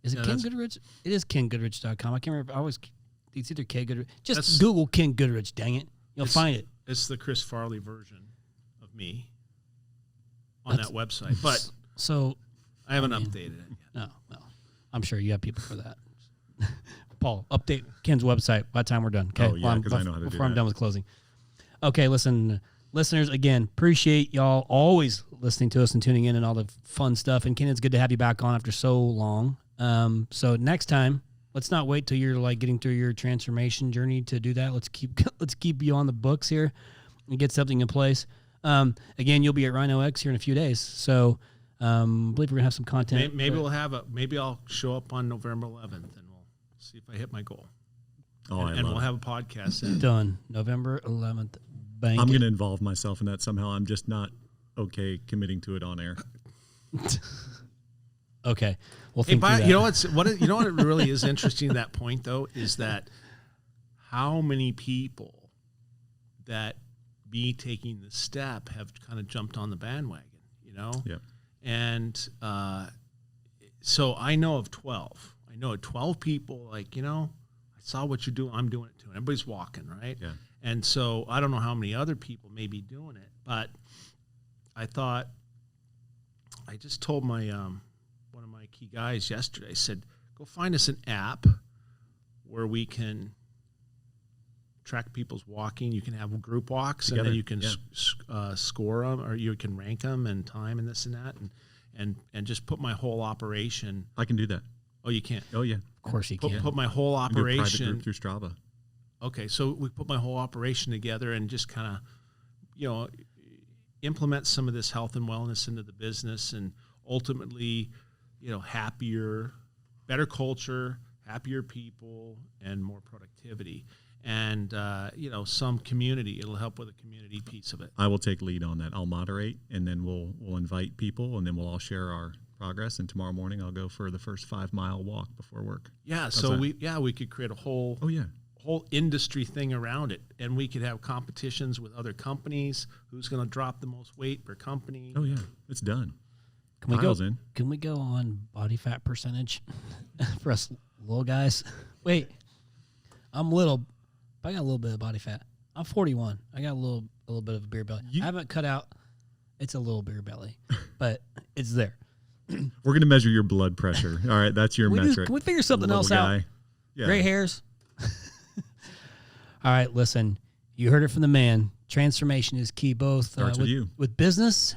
Is it Ken Goodrich? It is KenGoodrich.com. I can't remember. It's either K Goodrich. Just Google Ken Goodrich, dang it. You'll find it. It's the Chris Farley version of me on that website. But so I haven't updated it yet. No. I'm sure you have people for that. Paul, update Ken's website by the time we're done. Okay. Oh, yeah, because I know how to do that. Before I'm done with closing. Okay, listen, listeners, again, appreciate y'all always listening to us and tuning in and all the fun stuff. And Ken, it's good to have you back on after so long. So next time, let's not wait till you're like getting through your transformation journey to do that. Let's keep you on the books here and get something in place. Again, you'll be at Rhino X here in a few days. So I believe we're gonna have some content. Maybe I'll show up on November 11th and we'll see if I hit my goal. And we'll have a podcast. Done. November 11th. Bank. I'm going to involve myself in that somehow. I'm just not okay committing to it on air. Okay. Well, you know what really is interesting at that point though is that how many people that me taking the step have kind of jumped on the bandwagon, Yeah. And so I know of 12. I know of 12 people I saw what you're doing. I'm doing it too. And everybody's walking, right? Yeah. And so I don't know how many other people may be doing it, but I thought I just told my one of my key guys yesterday. I said, go find us an app where we can track people's walking. You can have group walks, together, and then you can score them, or you can rank them and time and this and that, and just put my whole operation. I can do that. Oh, you can't? Oh, yeah. Of course you can. Put my whole operation. Private group through Strava. Okay, so we put my whole operation together and just kind of, implement some of this health and wellness into the business, and ultimately, happier, better culture, happier people, and more productivity. And, some community. It'll help with the community piece of it. I will take lead on that. I'll moderate, and then we'll invite people, and then we'll all share our progress. And tomorrow morning, I'll go for the first 5-mile walk before work. Yeah, we could create a whole industry thing around it, and we could have competitions with other companies. Who's going to drop the most weight per company? Oh yeah, it's done. Can we go on body fat percentage for us little guys? Wait, I'm little, but I got a little bit of body fat. I'm 41. I got a little bit of a beer belly. I haven't cut out. It's a little beer belly, but it's there. We're going to measure your blood pressure. All right, that's your metric. Can we figure something else out? Yeah. Gray hairs. All right, listen. You heard it from the man. Transformation is key, both Starts with you. With business,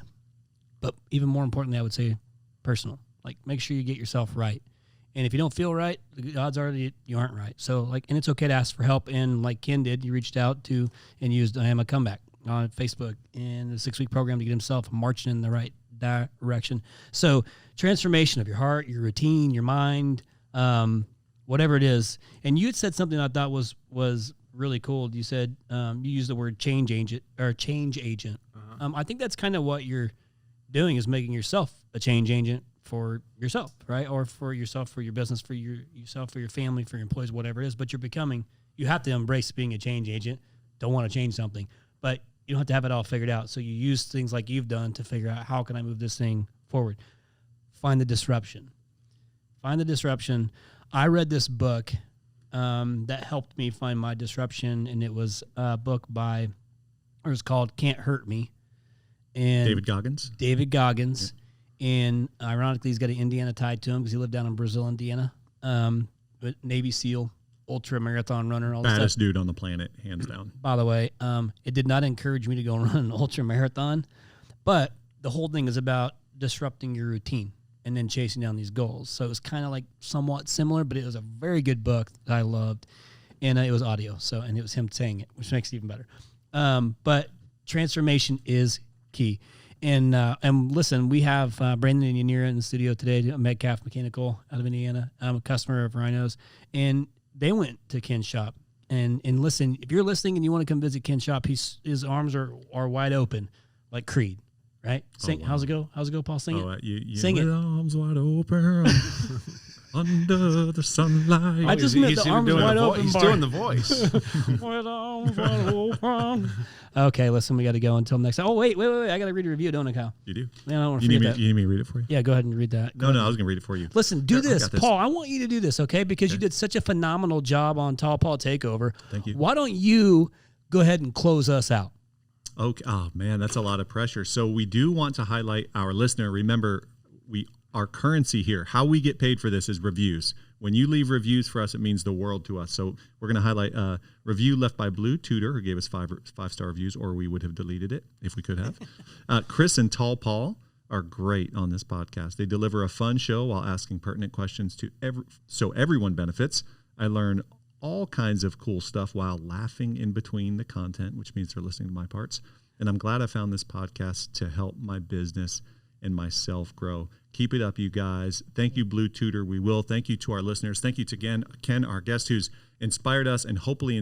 but even more importantly, I would say personal. Like, make sure you get yourself right. And if you don't feel right, the odds are that you aren't right. So, and it's okay to ask for help. And like Ken did, he reached out to and used I Am a Comeback on Facebook in the 6-week program to get himself marching in the right direction. So, transformation of your heart, your routine, your mind, whatever it is. And you had said something I thought was really cool. You said you used the word change agent. Uh-huh. I think that's kind of what you're doing, is making yourself a change agent for yourself, right? Or for yourself, for your business, for yourself, for your family, for your employees, whatever it is. But you have to embrace being a change agent. Don't want to change something, but you don't have to have it all figured out. So you use things like you've done to figure out, how can I move this thing forward? Find the disruption. I read this book that helped me find my disruption, and it was a book it's called Can't Hurt Me. And David Goggins. Yeah. And ironically, he's got an Indiana tied to him because he lived down in Brazil, Indiana. But Navy SEAL, ultra marathon runner, all baddest dude on the planet, hands down. By the way, it did not encourage me to go run an ultra marathon, but the whole thing is about disrupting your routine and then chasing down these goals. So it was kind of like somewhat similar, but it was a very good book that I loved, and it was audio. And it was him saying it, which makes it even better. But transformation is key. And listen, we have Brandon and Yanira in the studio today, Metcalf Mechanical out of Indiana. I'm a customer of Rhino's, and they went to Ken's shop. And listen, if you're listening and you want to come visit Ken's shop, his arms are wide open, like Creed, right? Sing. Wow. How's it go? How's it go, Paul? Sing it. Sing it. Arms wide open. Under the sunlight. I just meant the arms wide open. He's doing the voice. With arms wide open. Okay, listen, we got to go until next time. Oh, wait. I got to read a review, don't I, Kyle? You do? Yeah, I don't want to forget that. You need me to read it for you? Yeah, go ahead and read that. No, I was going to read it for you. Listen, do this. Paul, I want you to do this, okay? Because you did such a phenomenal job on Tall Paul Takeover. Thank you. Why don't you go ahead and close us out? Okay. Oh, man, that's a lot of pressure. So we do want to highlight our listener. Remember, our currency here, how we get paid for this is reviews. When you leave reviews for us, it means the world to us. So we're going to highlight a review left by Blue Tudor, who gave us five-star reviews, or we would have deleted it if we could have. Chris and Tall Paul are great on this podcast. They deliver a fun show while asking pertinent questions so everyone benefits. I learn all kinds of cool stuff while laughing in between the content, which means they're listening to my parts. And I'm glad I found this podcast to help my business and myself grow. Keep it up, you guys. Thank you, Blue Tudor. We will. Thank you to our listeners. Thank you to Ken, our guest, who's inspired us and hopefully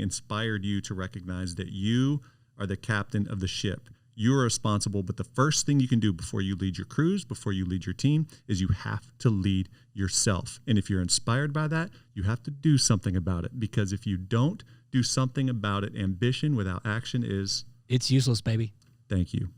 inspired you to recognize that you are the captain of the ship. You are responsible, but the first thing you can do before you lead your crews, before you lead your team, is you have to lead yourself. And if you're inspired by that, you have to do something about it. Because if you don't do something about it, ambition without action is... It's useless, baby. Thank you.